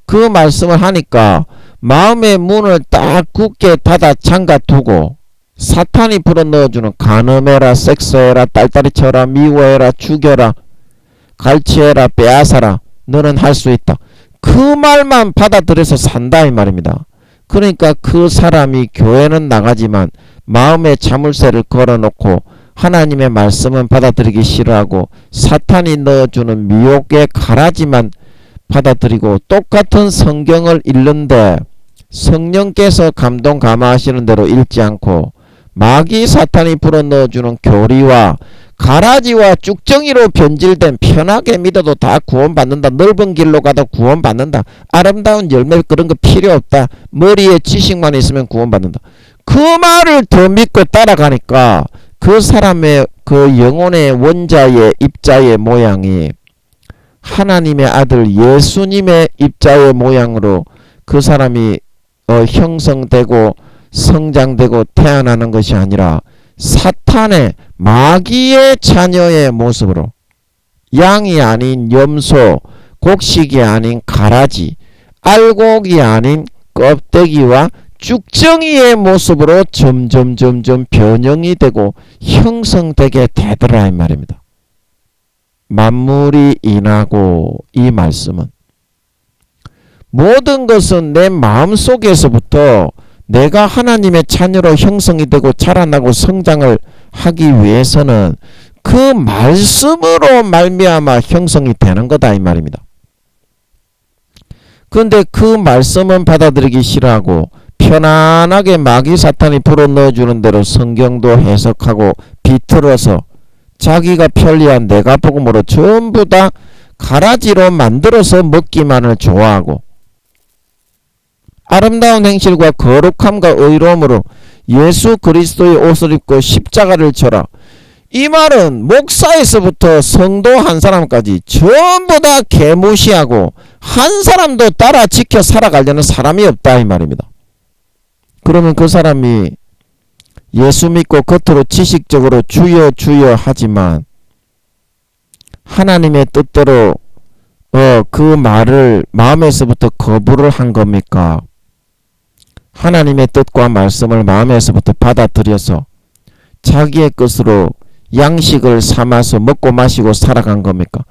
그 말씀을 하니까 마음의 문을 딱 굳게 닫아 잠가 두고 사탄이 불어넣어주는 간음해라 섹스해라 딸딸이 쳐라 미워해라 죽여라 갈취해라 빼앗아라 너는 할 수 있다. 그 말만 받아들여서 산다 이 말입니다. 그러니까 그 사람이 교회는 나가지만 마음에 자물쇠를 걸어놓고 하나님의 말씀은 받아들이기 싫어하고 사탄이 넣어주는 미혹의 가라지만 받아들이고 똑같은 성경을 읽는데 성령께서 감동 감화하시는 대로 읽지 않고 마귀 사탄이 불어넣어주는 교리와 가라지와 쭉정이로 변질된 편하게 믿어도 다 구원받는다. 넓은 길로 가도 구원받는다. 아름다운 열매 그런 거 필요 없다. 머리에 지식만 있으면 구원받는다. 그 말을 더 믿고 따라가니까 그 사람의 그 영혼의 원자의 입자의 모양이 하나님의 아들 예수님의 입자의 모양으로 그 사람이 형성되고 성장되고 태어나는 것이 아니라 사탄의 마귀의 자녀의 모습으로 양이 아닌 염소, 곡식이 아닌 가라지, 알곡이 아닌 껍데기와 쭉정이의 모습으로 점점 변형이 되고 형성되게 되더라 이 말입니다. 만물이 인하고 이 말씀은 모든 것은 내 마음속에서부터 내가 하나님의 자녀로 형성이 되고 자라나고 성장을 하기 위해서는 그 말씀으로 말미암아 형성이 되는 거다 이 말입니다. 그런데 그 말씀은 받아들이기 싫어하고 편안하게 마귀 사탄이 불어넣어주는 대로 성경도 해석하고 비틀어서 자기가 편리한 내가 복음으로 전부 다 가라지로 만들어서 먹기만을 좋아하고 아름다운 행실과 거룩함과 의로움으로 예수 그리스도의 옷을 입고 십자가를 져라. 이 말은 목사에서부터 성도 한 사람까지 전부 다 개무시하고 한 사람도 따라 지켜 살아가려는 사람이 없다 이 말입니다. 그러면 그 사람이 예수 믿고 겉으로 지식적으로 주여 주여 하지만 하나님의 뜻대로 그 말을 마음에서부터 거부를 한 겁니까? 하나님의 뜻과 말씀을 마음에서부터 받아들여서 자기의 것으로 양식을 삼아서 먹고 마시고 살아간 겁니까?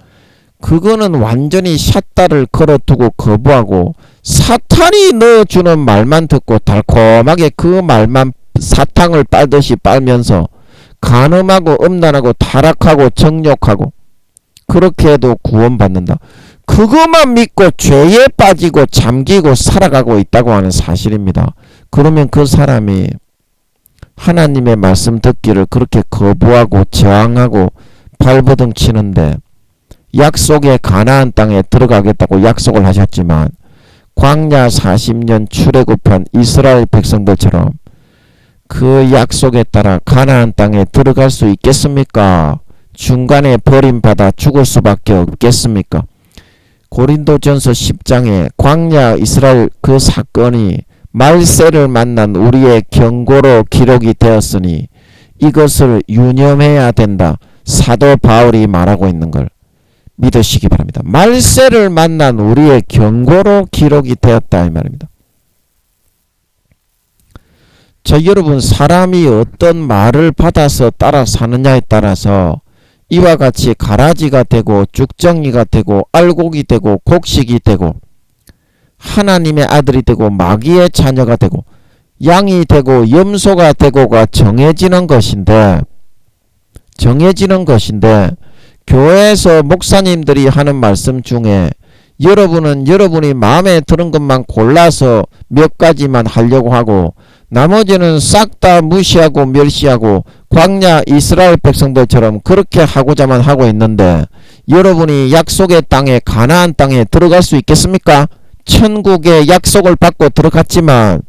그거는 완전히 샷다를 걸어두고 거부하고 사탄이 넣어주는 말만 듣고 달콤하게 그 말만 사탕을 빨듯이 빨면서 간음하고 음란하고 타락하고 정욕하고 그렇게 해도 구원받는다. 그것만 믿고 죄에 빠지고 잠기고 살아가고 있다고 하는 사실입니다. 그러면 그 사람이 하나님의 말씀 듣기를 그렇게 거부하고 저항하고 발버둥 치는데 약속의 가나안 땅에 들어가겠다고 약속을 하셨지만 광야 40년 출애굽한 이스라엘 백성들처럼 그 약속에 따라 가나안 땅에 들어갈 수 있겠습니까? 중간에 버림받아 죽을 수밖에 없겠습니까? 고린도전서 10장에 광야 이스라엘 그 사건이 말세를 만난 우리의 경고로 기록이 되었으니 이것을 유념해야 된다. 사도 바울이 말하고 있는 걸 믿으시기 바랍니다. 말세를 만난 우리의 경고로 기록이 되었다 이 말입니다. 자, 여러분, 사람이 어떤 말을 받아서 따라 사느냐에 따라서 이와 같이 가라지가 되고 쭉정이가 되고 알곡이 되고 곡식이 되고 하나님의 아들이 되고 마귀의 자녀가 되고 양이 되고 염소가 되고가 정해지는 것인데 교회에서 목사님들이 하는 말씀 중에 여러분은 여러분이 마음에 드는 것만 골라서 몇 가지만 하려고 하고 나머지는 싹 다 무시하고 멸시하고 광야 이스라엘 백성들처럼 그렇게 하고자만 하고 있는데 여러분이 약속의 땅에 가나안 땅에 들어갈 수 있겠습니까? 천국의 약속을 받고 들어갔지만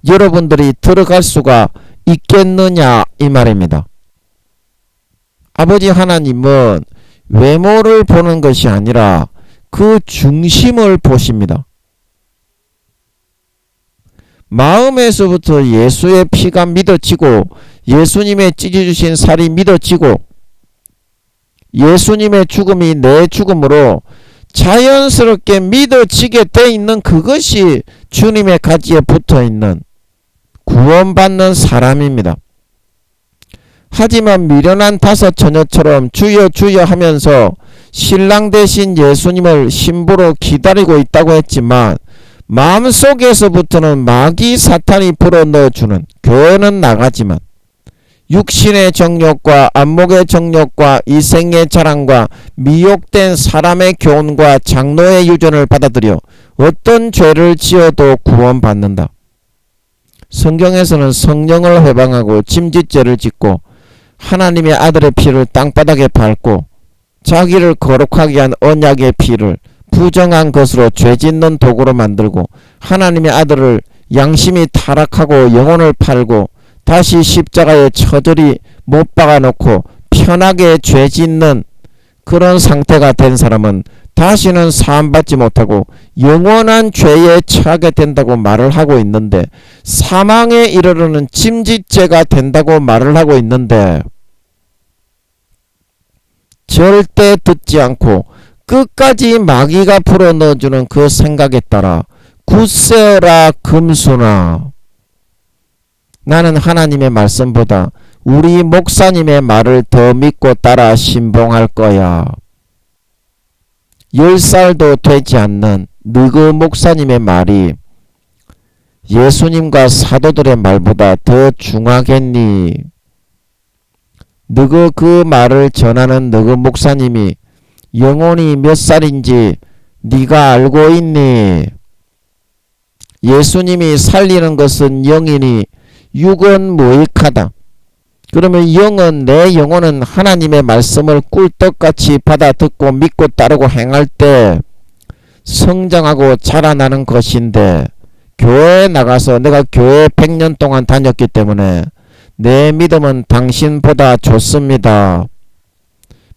여러분들이 들어갈 수가 있겠느냐 이 말입니다. 아버지 하나님은 외모를 보는 것이 아니라 그 중심을 보십니다. 마음에서부터 예수의 피가 믿어지고 예수님의 찢어주신 살이 믿어지고 예수님의 죽음이 내 죽음으로 자연스럽게 믿어지게 돼 있는 그것이 주님의 가지에 붙어있는 구원받는 사람입니다. 하지만 미련한 다섯 처녀처럼 주여 주여 하면서 신랑 대신 예수님을 신부로 기다리고 있다고 했지만 마음속에서부터는 마귀 사탄이 불어넣어주는 교회는 나가지만 육신의 정욕과 안목의 정욕과 이생의 자랑과 미혹된 사람의 교훈과 장로의 유전을 받아들여 어떤 죄를 지어도 구원받는다. 성경에서는 성령을 회방하고 침짓죄를 짓고 하나님의 아들의 피를 땅바닥에 밟고 자기를 거룩하게 한 언약의 피를 부정한 것으로 죄짓는 도구로 만들고 하나님의 아들을 양심이 타락하고 영혼을 팔고 다시 십자가에 처절히 못 박아놓고 편하게 죄짓는 그런 상태가 된 사람은 다시는 사함받지 못하고 영원한 죄에 처하게 된다고 말을 하고 있는데 사망에 이르르는 침짓죄가 된다고 말을 하고 있는데 절대 듣지 않고 끝까지 마귀가 불어넣어주는 그 생각에 따라 굳세어라 금수나 나는 하나님의 말씀보다 우리 목사님의 말을 더 믿고 따라 신봉할 거야. 10살도 되지 않는 느그 목사님의 말이 예수님과 사도들의 말보다 더 중하겠니? 느그 그 말을 전하는 느그 목사님이 영혼이 몇 살인지 네가 알고 있니? 예수님이 살리는 것은 영이니 육은 무익하다. 그러면 영은 내 영혼은 하나님의 말씀을 꿀떡같이 받아듣고 믿고 따르고 행할 때 성장하고 자라나는 것인데 교회에 나가서 내가 교회 100년 동안 다녔기 때문에 내 믿음은 당신보다 좋습니다.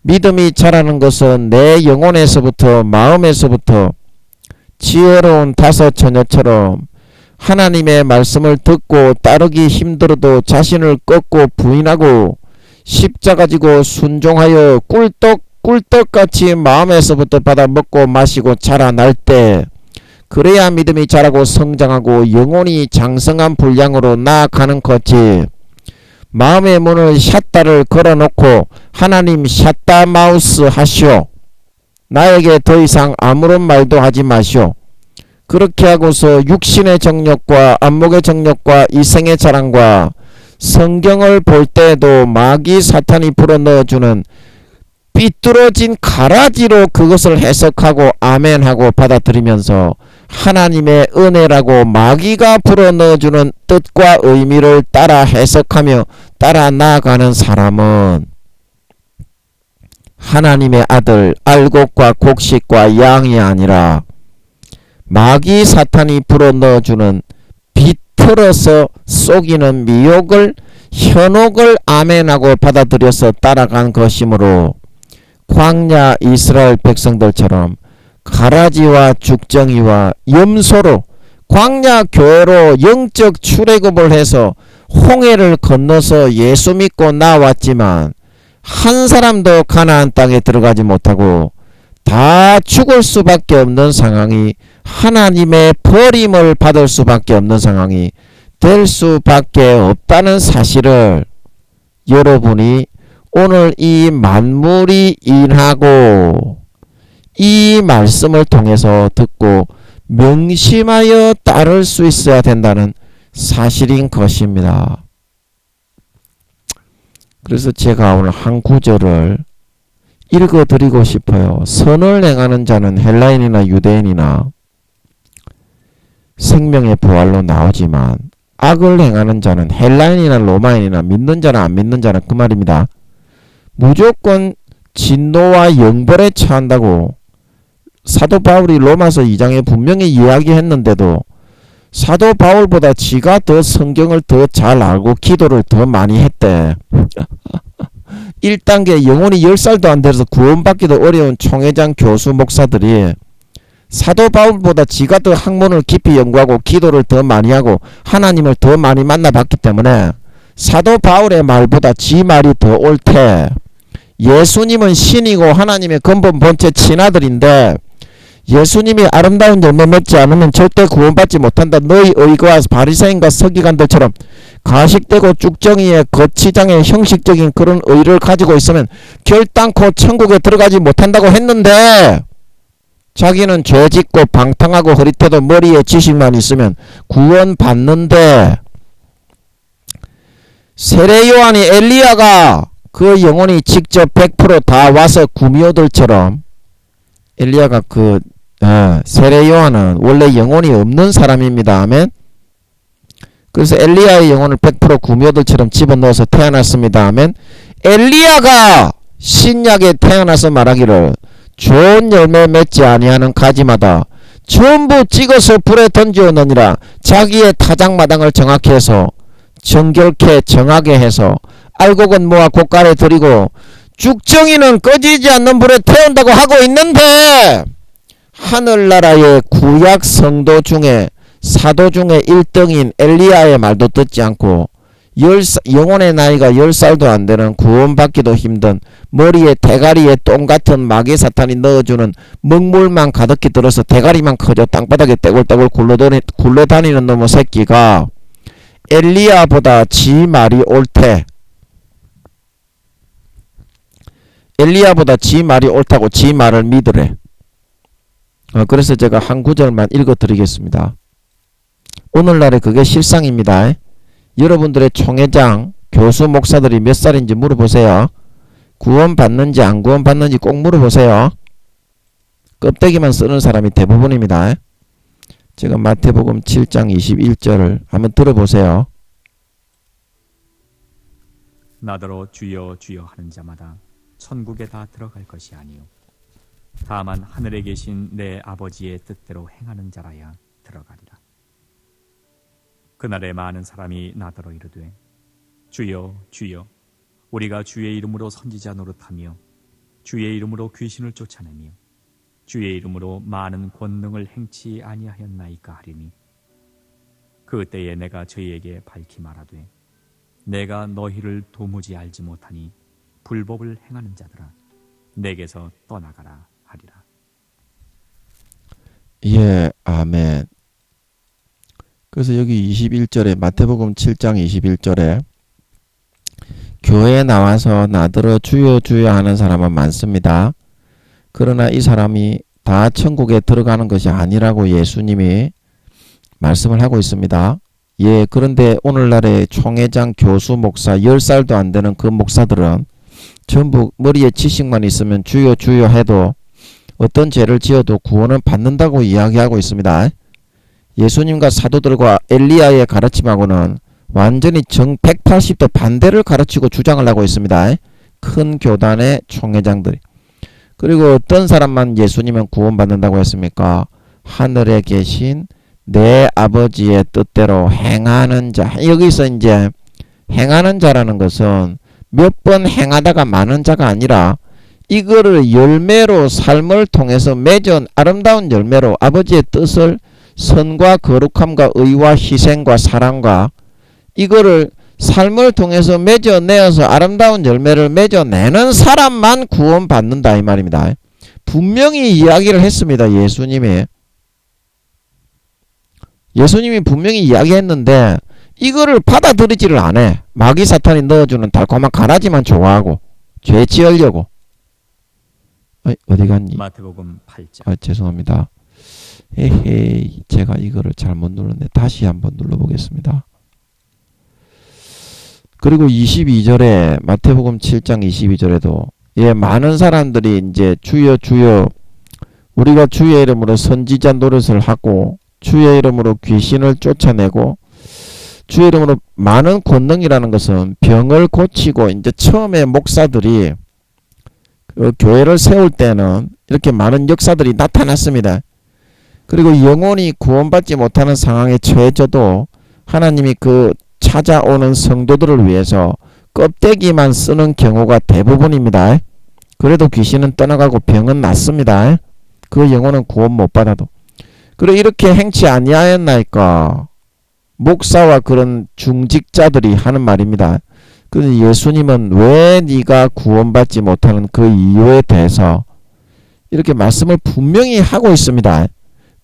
믿음이 자라는 것은 내 영혼에서부터 마음에서부터 지혜로운 다섯 처녀처럼 하나님의 말씀을 듣고 따르기 힘들어도 자신을 꺾고 부인하고 십자가 지고 순종하여 꿀떡같이 마음에서부터 받아 먹고 마시고 자라날 때 그래야 믿음이 자라고 성장하고 영혼이 장성한 분량으로 나아가는 거지. 마음의 문을 샷다를 걸어놓고 하나님 샷다 마우스 하시오. 나에게 더 이상 아무런 말도 하지 마시오. 그렇게 하고서 육신의 정욕과 안목의 정욕과 이생의 자랑과 성경을 볼 때에도 마귀 사탄이 불어넣어주는 삐뚤어진 가라지로 그것을 해석하고 아멘하고 받아들이면서 하나님의 은혜라고 마귀가 불어넣어주는 뜻과 의미를 따라 해석하며 따라 나아가는 사람은 하나님의 아들 알곡과 곡식과 양이 아니라 마귀 사탄이 불어넣어주는 비틀어서 속이는 미혹을 현혹을 아멘하고 받아들여서 따라간 것이므로 광야 이스라엘 백성들처럼 가라지와 죽정이와 염소로 광야 교회로 영적 출애굽을 해서 홍해를 건너서 예수 믿고 나왔지만 한 사람도 가나안 땅에 들어가지 못하고 다 죽을 수밖에 없는 상황이 하나님의 버림을 받을 수밖에 없는 상황이 될 수밖에 없다는 사실을 여러분이 오늘 이 만물이 인하고 이 말씀을 통해서 듣고 명심하여 따를 수 있어야 된다는 사실인 것입니다. 그래서 제가 오늘 한 구절을 읽어드리고 싶어요. 선을 행하는 자는 헬라인이나 유대인이나 생명의 부활로 나오지만 악을 행하는 자는 헬라인이나 로마인이나 믿는 자나 안 믿는 자나 그 말입니다. 무조건 진노와 영벌에 처한다고 사도 바울이 로마서 2장에 분명히 이야기했는데도 사도 바울보다 지가 더 성경을 더 잘 알고 기도를 더 많이 했대. 1단계 영혼이 10살도 안 돼서 구원받기도 어려운 총회장 교수 목사들이 사도 바울보다 지가 더 학문을 깊이 연구하고 기도를 더 많이 하고 하나님을 더 많이 만나봤기 때문에 사도 바울의 말보다 지 말이 더 옳대. 예수님은 신이고 하나님의 근본 본체 친아들인데 예수님이 아름다운 열매 맺지 않으면 절대 구원받지 못한다. 너희 의거와 바리새인과 서기관들처럼 가식되고 쭉정이의 거치장의 형식적인 그런 의를 가지고 있으면 결단코 천국에 들어가지 못한다고 했는데 자기는 죄짓고 방탕하고 흐릿해도 머리에 지식만 있으면 구원받는데 세례 요한이 엘리야가 그 영혼이 직접 100% 다 와서 구미호들처럼 엘리야가 세례 요한은 원래 영혼이 없는 사람입니다. 아멘. 그래서 엘리야의 영혼을 100% 구미호들처럼 집어넣어서 태어났습니다. 아멘. 엘리야가 신약에 태어나서 말하기를 좋은 열매 맺지 아니하는 가지마다 전부 찍어서 불에 던지오느니라. 자기의 타작마당을 정확히 해서 정결케 정하게 해서 알곡은 모아 곳간에 들이고 죽정이는 꺼지지 않는 불에 태운다고 하고 있는데 하늘나라의 구약 성도 중에 사도 중에 1등인 엘리야의 말도 듣지 않고 영혼의 나이가 10살도 안 되는 구원받기도 힘든 머리에 대가리에 똥같은 마귀 사탄이 넣어주는 먹물만 가득히 들어서 대가리만 커져 땅바닥에 떼굴떼굴 굴러다니는 놈의 새끼가 엘리야보다 지 말이 옳대. 엘리야보다 지 말이 옳다고 지 말을 믿으래. 그래서 제가 한 구절만 읽어드리겠습니다. 오늘날에 그게 실상입니다. 여러분들의 총회장, 교수, 목사들이 몇 살인지 물어보세요. 구원 받는지 안 구원 받는지 꼭 물어보세요. 껍데기만 쓰는 사람이 대부분입니다. 제가 마태복음 7장 21절을 한번 들어보세요. 나더러 주여 주여 하는 자마다 천국에 다 들어갈 것이 아니요 다만 하늘에 계신 내 아버지의 뜻대로 행하는 자라야 들어가리라. 그날에 많은 사람이 나더러 이르되 주여 주여 우리가 주의 이름으로 선지자 노릇하며 주의 이름으로 귀신을 쫓아내며 주의 이름으로 많은 권능을 행치 아니하였나이까 하리니 그때에 내가 저희에게 밝히 말하되 내가 너희를 도무지 알지 못하니 불법을 행하는 자들아 내게서 떠나가라 하리라. 예, 아멘. 그래서 여기 21절에 마태복음 7장 21절에 교회에 나와서 나더러 주여 주여 하는 사람은 많습니다. 그러나 이 사람이 다 천국에 들어가는 것이 아니라고 예수님이 말씀을 하고 있습니다. 예, 그런데 오늘날의 총회장 교수 목사 10살도 안 되는 그 목사들은 전부 머리에 지식만 있으면 주여 주여 해도 어떤 죄를 지어도 구원을 받는다고 이야기하고 있습니다. 예수님과 사도들과 엘리야의 가르침하고는 완전히 정 180도 반대를 가르치고 주장을 하고 있습니다. 큰 교단의 총회장들이. 그리고 어떤 사람만 예수님은 구원받는다고 했습니까? 하늘에 계신 내 아버지의 뜻대로 행하는 자. 여기서 이제 행하는 자라는 것은 몇 번 행하다가 많은 자가 아니라 이거를 열매로 삶을 통해서 맺은 아름다운 열매로 아버지의 뜻을 선과 거룩함과 의와 희생과 사랑과 이거를 삶을 통해서 맺어내어서 아름다운 열매를 맺어내는 사람만 구원받는다 이 말입니다. 분명히 이야기를 했습니다. 예수님이 분명히 이야기했는데 이거를 받아들이지를 않아. 마귀 사탄이 넣어주는 달콤한 가라지만 좋아하고 죄 지으려고. 어디 갔니? 마태복음 8장. 죄송합니다. 에헤이, 제가 이거를 잘못 눌렀네. 다시 한번 눌러보겠습니다. 그리고 22절에 마태복음 7장 22절에도 많은 사람들이 이제 주여 주여 우리가 주의 이름으로 선지자 노릇을 하고 주의 이름으로 귀신을 쫓아내고 주의 이름으로 많은 권능이라는 것은 병을 고치고 이제 처음에 목사들이 그 교회를 세울 때는 이렇게 많은 역사들이 나타났습니다. 그리고 영혼이 구원받지 못하는 상황에 처해져도 하나님이 그 찾아오는 성도들을 위해서 껍데기만 쓰는 경우가 대부분입니다. 그래도 귀신은 떠나가고 병은 낫습니다. 그 영혼은 구원 못 받아도. 그리고 이렇게 행치 아니하였나이까 목사와 그런 중직자들이 하는 말입니다. 그런데 예수님은 왜 네가 구원받지 못하는 그 이유에 대해서 이렇게 말씀을 분명히 하고 있습니다.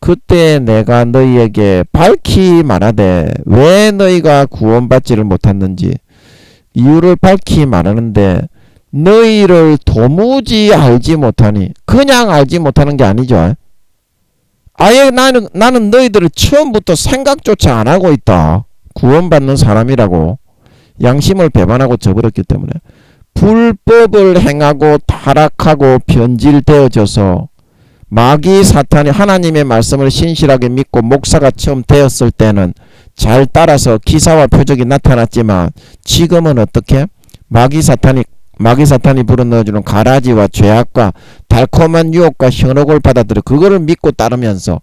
그때 내가 너희에게 밝히 말하되 왜 너희가 구원받지를 못했는지 이유를 밝히 말하는데 너희를 도무지 알지 못하니 그냥 알지 못하는 게 아니죠. 아예 나는 너희들을 처음부터 생각조차 안 하고 있다. 구원받는 사람이라고 양심을 배반하고 저버렸기 때문에 불법을 행하고 타락하고 변질되어져서 마귀 사탄이 하나님의 말씀을 신실하게 믿고 목사가 처음 되었을 때는 잘 따라서 기사와 표적이 나타났지만 지금은 어떻게? 마귀 사탄이 불어넣어주는 가라지와 죄악과 달콤한 유혹과 현혹을 받아들여 그거를 믿고 따르면서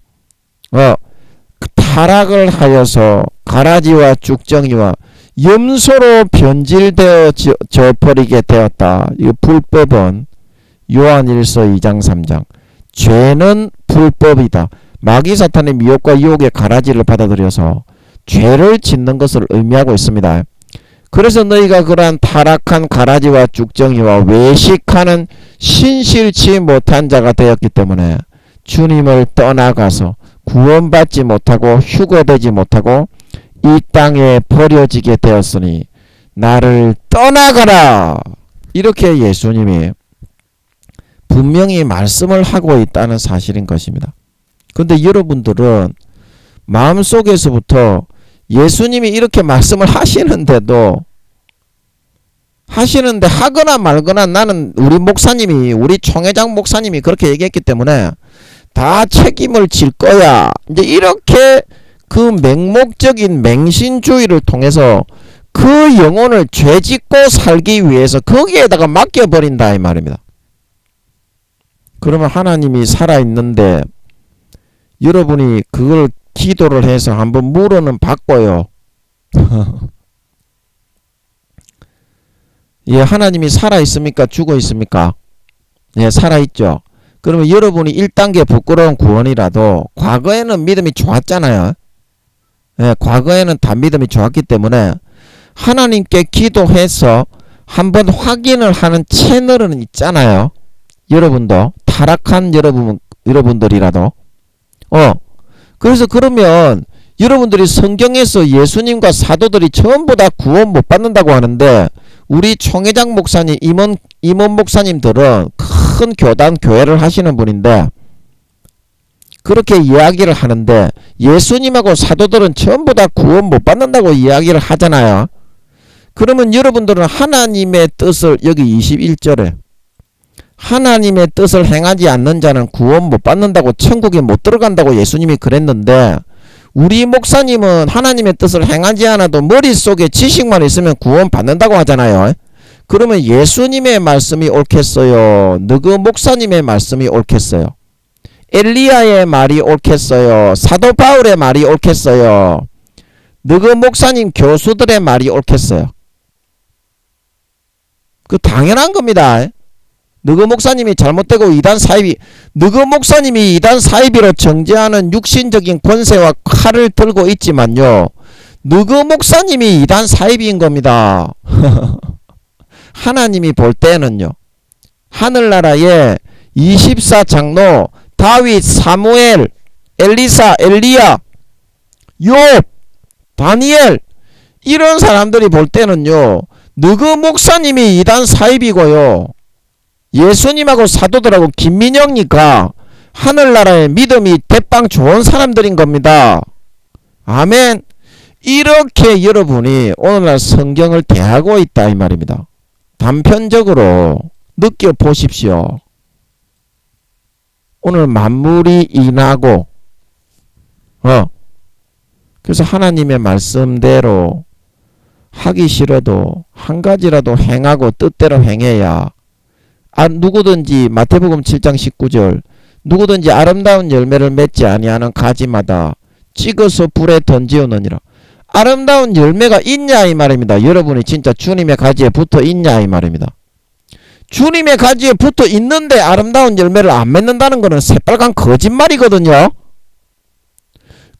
타락을 하여서 가라지와 쭉정이와 염소로 변질되어 버리게 되었다. 이 불법은 요한일서 2장 3장 죄는 불법이다. 마귀 사탄의 미혹과 유혹의 가라지를 받아들여서 죄를 짓는 것을 의미하고 있습니다. 그래서 너희가 그러한 타락한 가라지와 쭉정이와 외식하는 신실치 못한 자가 되었기 때문에 주님을 떠나가서 구원받지 못하고 휴거되지 못하고 이 땅에 버려지게 되었으니 나를 떠나가라. 이렇게 예수님이 분명히 말씀을 하고 있다는 사실인 것입니다. 그런데 여러분들은 마음속에서부터 예수님이 이렇게 말씀을 하시는데 하거나 말거나 나는 우리 총회장 목사님이 그렇게 얘기했기 때문에 다 책임을 질 거야. 이제 이렇게 그 맹목적인 맹신주의를 통해서 그 영혼을 죄짓고 살기 위해서 거기에다가 맡겨버린다 이 말입니다. 그러면 하나님이 살아있는데 여러분이 그걸 기도를 해서 한번 물어는 바꿔요. 예, 하나님이 살아있습니까? 죽어있습니까? 예, 살아있죠. 그러면 여러분이 1단계 부끄러운 구원이라도 과거에는 믿음이 좋았잖아요. 예, 과거에는 다 믿음이 좋았기 때문에 하나님께 기도해서 한번 확인을 하는 채널은 있잖아요. 여러분도 타락한 여러분들이라도 그래서 그러면 여러분들이 성경에서 예수님과 사도들이 전부 다 구원 못 받는다고 하는데 우리 총회장 목사님, 임원 목사님들은 큰 교회를 하시는 분인데 그렇게 이야기를 하는데 예수님하고 사도들은 전부 다 구원 못 받는다고 이야기를 하잖아요. 그러면 여러분들은 하나님의 뜻을 여기 21절에 하나님의 뜻을 행하지 않는 자는 구원 못 받는다고 천국에 못 들어간다고 예수님이 그랬는데 우리 목사님은 하나님의 뜻을 행하지 않아도 머릿속에 지식만 있으면 구원 받는다고 하잖아요. 그러면 예수님의 말씀이 옳겠어요? 너그 목사님의 말씀이 옳겠어요? 엘리야의 말이 옳겠어요? 사도 바울의 말이 옳겠어요? 너그 목사님 교수들의 말이 옳겠어요? 그 당연한 겁니다. 너그 목사님이 잘못되고 이단 사이비, 너그 목사님이 이단 사이비로 정죄하는 육신적인 권세와 칼을 들고 있지만요, 너그 목사님이 이단 사이비인 겁니다. 하나님이 볼 때는요, 하늘나라의 24장로 다윗, 사무엘, 엘리사, 엘리야, 욥, 다니엘 이런 사람들이 볼 때는요, 너그 목사님이 이단 사입이고요, 예수님하고 사도들하고 김민영이니까 하늘나라의 믿음이 대빵 좋은 사람들인 겁니다. 아멘. 이렇게 여러분이 오늘날 성경을 대하고 있다 이 말입니다. 단편적으로 느껴보십시오. 오늘 만물이 인하고 그래서 하나님의 말씀대로 하기 싫어도 한 가지라도 행하고 뜻대로 행해야 누구든지 마태복음 7장 19절 누구든지 아름다운 열매를 맺지 아니하는 가지마다 찍어서 불에 던지우느니라. 아름다운 열매가 있냐 이 말입니다. 여러분이 진짜 주님의 가지에 붙어 있냐 이 말입니다. 주님의 가지에 붙어 있는데 아름다운 열매를 안 맺는다는 것은 새빨간 거짓말이거든요.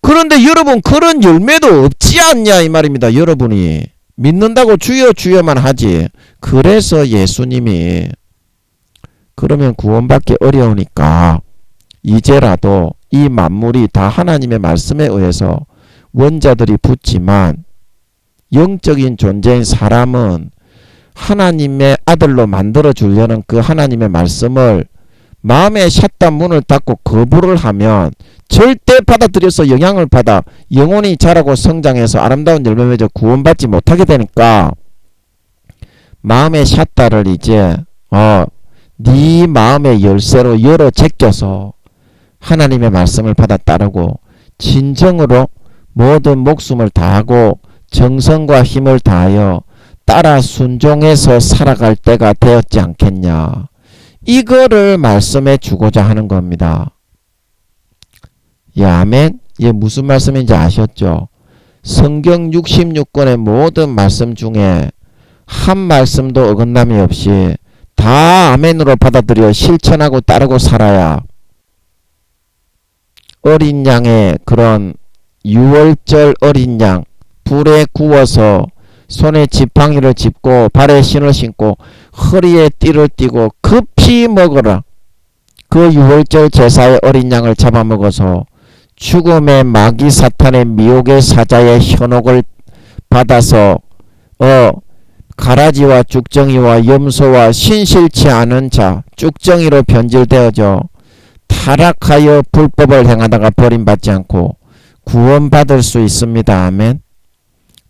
그런데 여러분 그런 열매도 없지 않냐 이 말입니다. 여러분이 믿는다고 주여 주여만 하지. 그래서 예수님이 그러면 구원받기 어려우니까 이제라도 이 만물이 다 하나님의 말씀에 의해서 원자들이 붙지만 영적인 존재인 사람은 하나님의 아들로 만들어 주려는 그 하나님의 말씀을 마음에 샷단 문을 닫고 거부를 하면 절대 받아들여서 영향을 받아 영혼이 자라고 성장해서 아름다운 열매 맺어 구원받지 못하게 되니까 마음의 샷다를 이제 네 마음의 열쇠로 열어 제껴서 하나님의 말씀을 받아 따르고 진정으로 모든 목숨을 다하고 정성과 힘을 다하여 따라 순종해서 살아갈 때가 되었지 않겠냐. 이거를 말씀해 주고자 하는 겁니다. 예, 아멘. 예, 무슨 말씀인지 아셨죠? 성경 66권의 모든 말씀 중에 한 말씀도 어긋남이 없이 다 아멘으로 받아들여 실천하고 따르고 살아야 어린 양의 그런 6월절 어린 양 불에 구워서 손에 지팡이를 짚고 발에 신을 신고 허리에 띠를 띠고 급히 먹어라. 그 6월절 제사의 어린 양을 잡아먹어서 죽음의 마귀 사탄의 미혹의 사자의 현혹을 받아서 가라지와 쭉정이와 염소와 신실치 않은 자 쭉정이로 변질되어져 타락하여 불법을 행하다가 버림받지 않고 구원받을 수 있습니다. 아멘.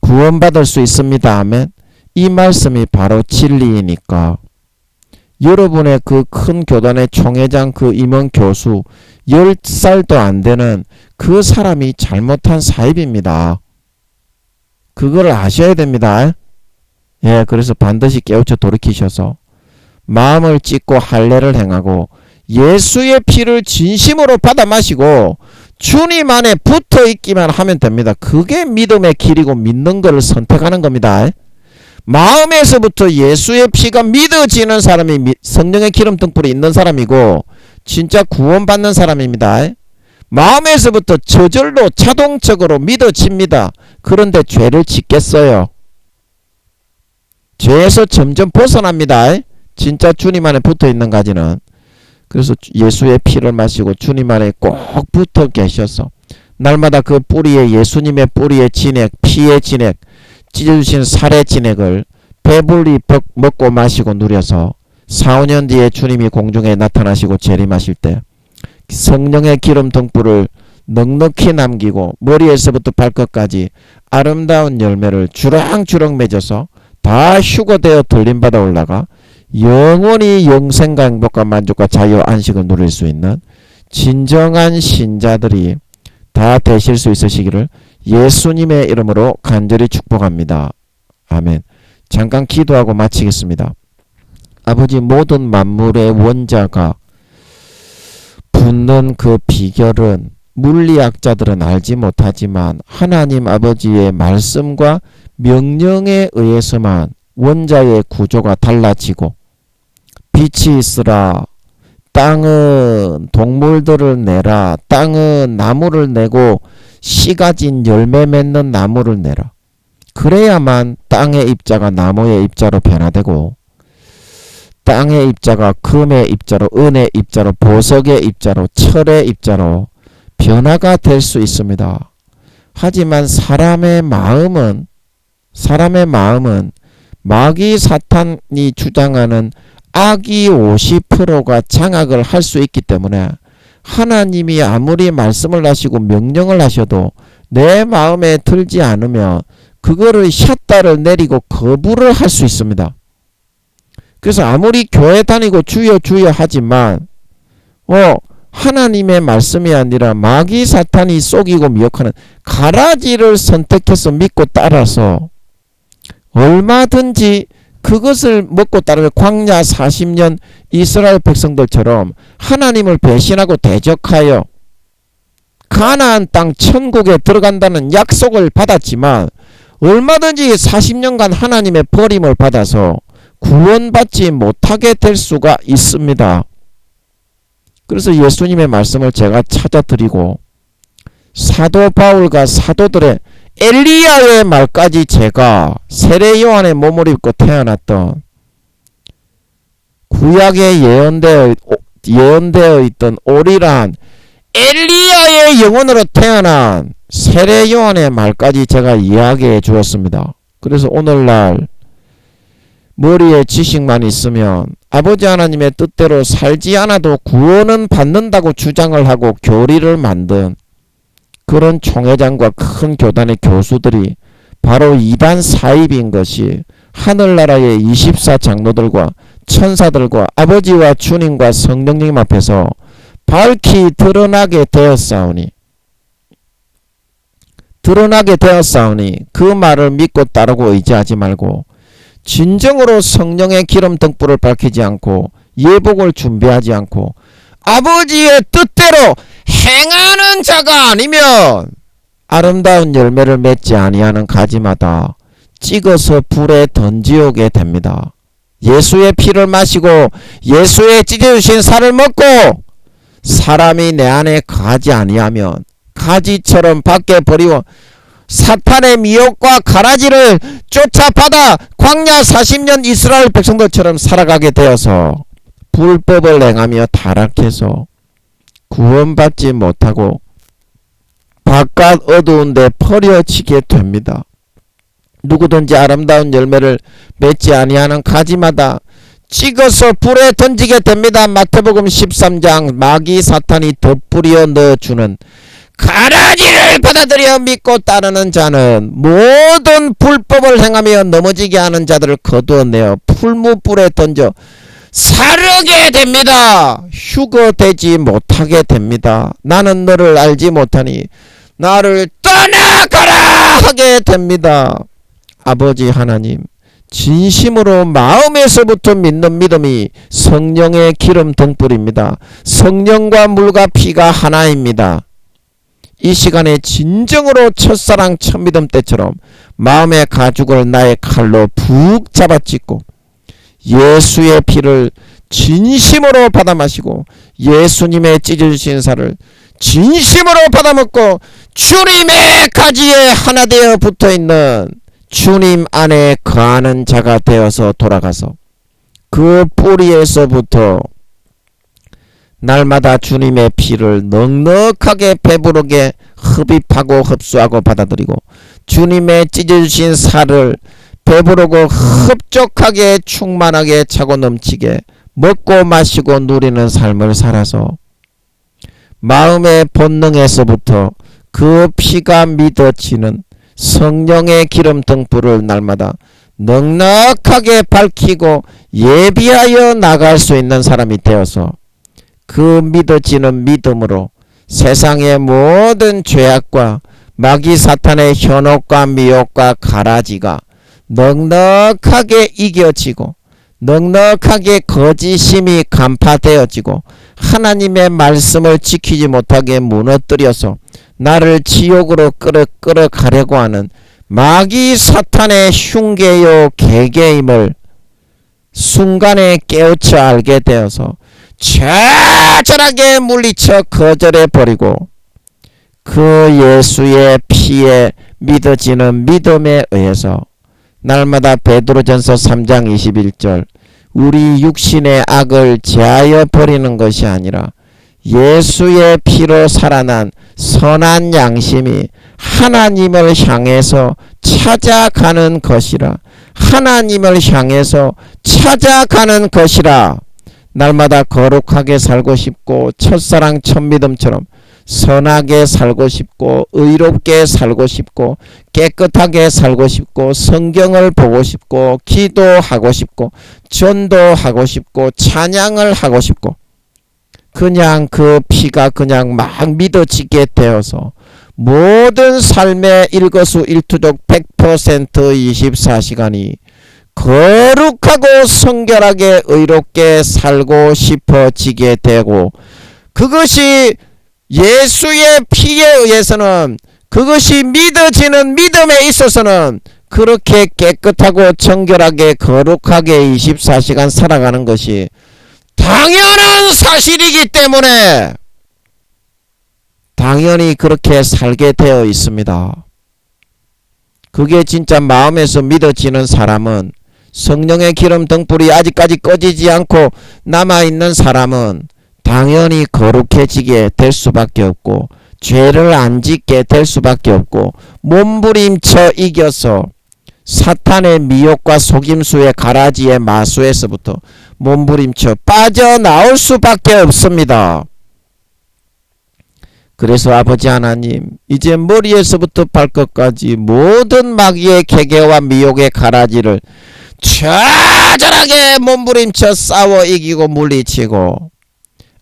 구원받을 수 있습니다. 아멘. 이 말씀이 바로 진리이니까 여러분의 그 큰 교단의 총회장 그 임원 교수 10살도 안 되는 그 사람이 잘못한 사입입니다. 그걸 아셔야 됩니다. 예, 그래서 반드시 깨우쳐 돌이키셔서 마음을 찢고 할례를 행하고 예수의 피를 진심으로 받아 마시고 주님 안에 붙어 있기만 하면 됩니다. 그게 믿음의 길이고 믿는 것을 선택하는 겁니다. 마음에서부터 예수의 피가 믿어지는 사람이 성령의 기름 등불이 있는 사람이고 진짜 구원받는 사람입니다. 마음에서부터 저절로 자동적으로 믿어집니다. 그런데 죄를 짓겠어요? 죄에서 점점 벗어납니다. 진짜 주님 안에 붙어 있는 가지는. 그래서 예수의 피를 마시고 주님 안에 꼭 붙어 계셔서 날마다 그 뿌리에 예수님의 뿌리의 진액, 피의 진액, 찢어주신 살의 진액을 배불리 먹고 마시고 누려서 4, 5년 뒤에 주님이 공중에 나타나시고 재림하실 때 성령의 기름 등불을 넉넉히 남기고 머리에서부터 발끝까지 아름다운 열매를 주렁주렁 맺어서 다 휴거되어 들림받아 올라가 영원히 영생과 행복과 만족과 자유 안식을 누릴 수 있는 진정한 신자들이 다 되실 수 있으시기를 예수님의 이름으로 간절히 축복합니다. 아멘. 잠깐 기도하고 마치겠습니다. 아버지, 모든 만물의 원자가 붙는 그 비결은 물리학자들은 알지 못하지만 하나님 아버지의 말씀과 명령에 의해서만 원자의 구조가 달라지고 빛이 있으라, 땅은 동물들을 내라, 땅은 나무를 내고 씨 가진 열매 맺는 나무를 내라. 그래야만 땅의 입자가 나무의 입자로 변화되고 땅의 입자가 금의 입자로, 은의 입자로, 보석의 입자로, 철의 입자로 변화가 될 수 있습니다. 하지만 사람의 마음은 마귀 사탄이 주장하는 악이 50%가 장악을 할 수 있기 때문에 하나님이 아무리 말씀을 하시고 명령을 하셔도 내 마음에 들지 않으면 그거를 샷다를 내리고 거부를 할 수 있습니다. 그래서 아무리 교회 다니고 주여 주여 하지만 하나님의 말씀이 아니라 마귀 사탄이 속이고 미혹하는 가라지를 선택해서 믿고 따라서 얼마든지 그것을 먹고 따르면 광야 40년 이스라엘 백성들처럼 하나님을 배신하고 대적하여 가나안 땅 천국에 들어간다는 약속을 받았지만 얼마든지 40년간 하나님의 버림을 받아서 구원받지 못하게 될 수가 있습니다. 그래서 예수님의 말씀을 제가 찾아드리고 사도 바울과 사도들의 엘리야의 말까지 제가 세례 요한의 몸을 입고 태어났던 구약에 예언되어 있던 오리란 엘리야의 영혼으로 태어난 세례 요한의 말까지 제가 이야기해 주었습니다. 그래서 오늘날 머리에 지식만 있으면 아버지 하나님의 뜻대로 살지 않아도 구원은 받는다고 주장을 하고 교리를 만든 그런 총회장과 큰 교단의 교수들이 바로 이단 사입인 것이 하늘나라의 24장로들과 천사들과 아버지와 주님과 성령님 앞에서 밝히 드러나게 되었사오니 그 말을 믿고 따르고 의지하지 말고 진정으로 성령의 기름 등불을 밝히지 않고 예복을 준비하지 않고 아버지의 뜻대로 행하는 자가 아니면 아름다운 열매를 맺지 아니하는 가지마다 찍어서 불에 던지오게 됩니다. 예수의 피를 마시고 예수의 찢어주신 살을 먹고 사람이 내 안에 가지 아니하면 가지처럼 밖에 버리고 사탄의 미혹과 가라지를 쫓아받아 광야 40년 이스라엘 백성들처럼 살아가게 되어서 불법을 행하며 타락해서 구원받지 못하고 바깥 어두운데 퍼려지게 됩니다. 누구든지 아름다운 열매를 맺지 아니하는 가지마다 찍어서 불에 던지게 됩니다. 마태복음 13장 마귀 사탄이 덧뿌려 넣어주는 가라지를 받아들여 믿고 따르는 자는 모든 불법을 행하며 넘어지게 하는 자들을 거두어내어 풀무불에 던져 사르게 됩니다. 휴거되지 못하게 됩니다. 나는 너를 알지 못하니 나를 떠나가라 하게 됩니다. 아버지 하나님, 진심으로 마음에서부터 믿는 믿음이 성령의 기름 등불입니다. 성령과 물과 피가 하나입니다. 이 시간에 진정으로 첫사랑 첫믿음 때처럼 마음의 가죽을 나의 칼로 푹 잡아찢고 예수의 피를 진심으로 받아 마시고 예수님의 찢어주신 살을 진심으로 받아 먹고 주님의 가지에 하나 되어 붙어있는 주님 안에 거하는 자가 되어서 돌아가서 그 뿌리에서부터 날마다 주님의 피를 넉넉하게 배부르게 흡입하고 흡수하고 받아들이고 주님의 찢어주신 살을 배부르고 흡족하게 충만하게 차고 넘치게 먹고 마시고 누리는 삶을 살아서 마음의 본능에서부터 그 피가 믿어지는 성령의 기름 등불을 날마다 넉넉하게 밝히고 예비하여 나갈 수 있는 사람이 되어서 그 믿어지는 믿음으로 세상의 모든 죄악과 마귀 사탄의 현혹과 미혹과 가라지가 넉넉하게 이겨지고 넉넉하게 거짓심이 간파되어지고 하나님의 말씀을 지키지 못하게 무너뜨려서 나를 지옥으로 끌어가려고 하는 마귀 사탄의 흉계요 계계임을 순간에 깨우쳐 알게 되어서 처절하게 물리쳐 거절해버리고 그 예수의 피에 믿어지는 믿음에 의해서 날마다 베드로전서 3장 21절 우리 육신의 악을 제하여 버리는 것이 아니라 예수의 피로 살아난 선한 양심이 하나님을 향해서 찾아가는 것이라 하나님을 향해서 찾아가는 것이라 날마다 거룩하게 살고 싶고 첫사랑 첫믿음처럼 선하게 살고 싶고 의롭게 살고 싶고 깨끗하게 살고 싶고 성경을 보고 싶고 기도하고 싶고 전도하고 싶고 찬양을 하고 싶고 그냥 그 피가 그냥 막 믿어지게 되어서 모든 삶의 일거수일투족 100% 24시간이 거룩하고 성결하게 의롭게 살고 싶어지게 되고 그것이 예수의 피에 의해서는 그것이 믿어지는 믿음에 있어서는 그렇게 깨끗하고 정결하게 거룩하게 24시간 살아가는 것이 당연한 사실이기 때문에 당연히 그렇게 살게 되어 있습니다. 그게 진짜 마음에서 믿어지는 사람은 성령의 기름 등불이 아직까지 꺼지지 않고 남아있는 사람은 당연히 거룩해지게 될 수밖에 없고 죄를 안 짓게 될 수밖에 없고 몸부림쳐 이겨서 사탄의 미혹과 속임수의 가라지의 마수에서부터 몸부림쳐 빠져나올 수밖에 없습니다. 그래서 아버지 하나님 이제 머리에서부터 발끝까지 모든 마귀의 계계와 미혹의 가라지를 처절하게 몸부림쳐 싸워 이기고 물리치고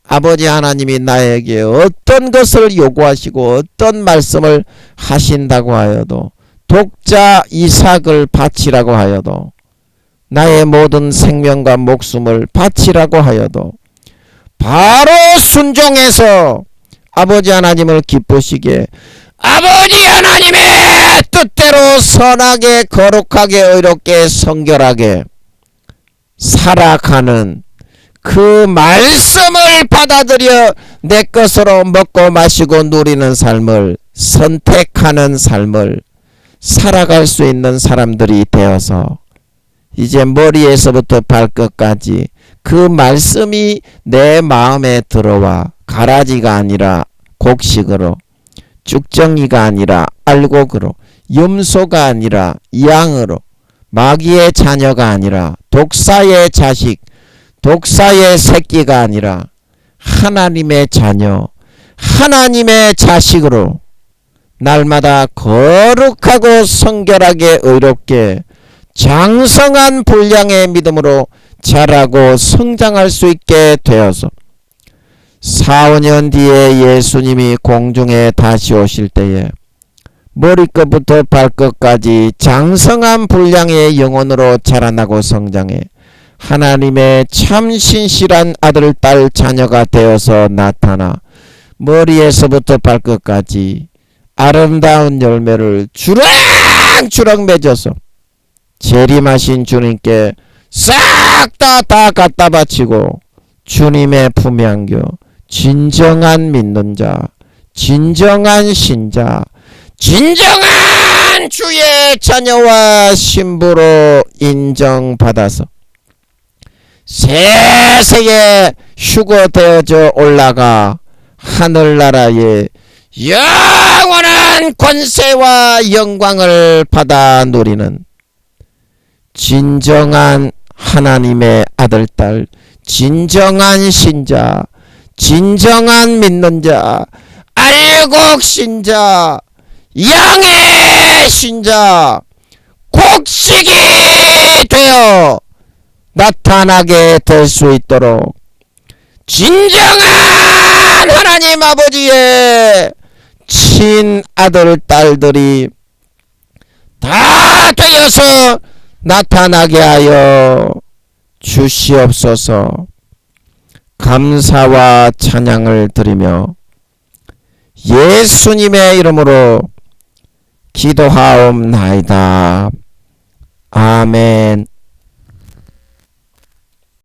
아버지 하나님이 나에게 어떤 것을 요구하시고 어떤 말씀을 하신다고 하여도 독자 이삭을 바치라고 하여도 나의 모든 생명과 목숨을 바치라고 하여도 바로 순종해서 아버지 하나님을 기쁘시게 아버지 하나님의 뜻대로 선하게 거룩하게 의롭게 성결하게 살아가는 그 말씀을 받아들여 내 것으로 먹고 마시고 누리는 삶을 선택하는 삶을 살아갈 수 있는 사람들이 되어서 이제 머리에서부터 발끝까지 그 말씀이 내 마음에 들어와 가라지가 아니라 곡식으로 쭉정이가 아니라 알곡으로 염소가 아니라 양으로 마귀의 자녀가 아니라 독사의 자식 독사의 새끼가 아니라 하나님의 자녀 하나님의 자식으로 날마다 거룩하고 성결하게 의롭게 장성한 분량의 믿음으로 자라고 성장할 수 있게 되어서 4, 5년 뒤에 예수님이 공중에 다시 오실 때에 머리끝부터 발끝까지 장성한 분량의 영혼으로 자라나고 성장해 하나님의 참 신실한 아들, 딸, 자녀가 되어서 나타나 머리에서부터 발끝까지 아름다운 열매를 주렁주렁 맺어서 재림하신 주님께 싹 다 갖다 바치고 주님의 품에 안겨 진정한 믿는 자, 진정한 신자, 진정한 주의 자녀와 신부로 인정받아서 세세에 휴거되어져 올라가 하늘나라의 영원한 권세와 영광을 받아 누리는 진정한 하나님의 아들, 딸, 진정한 신자, 진정한 믿는 자, 알곡 신자, 양의 신자, 곡식이 되어 나타나게 될 수 있도록 진정한 하나님 아버지의 친아들, 딸들이 다 되어서 나타나게 하여 주시옵소서. 감사와 찬양을 드리며 예수님의 이름으로 기도하옵나이다. 아멘.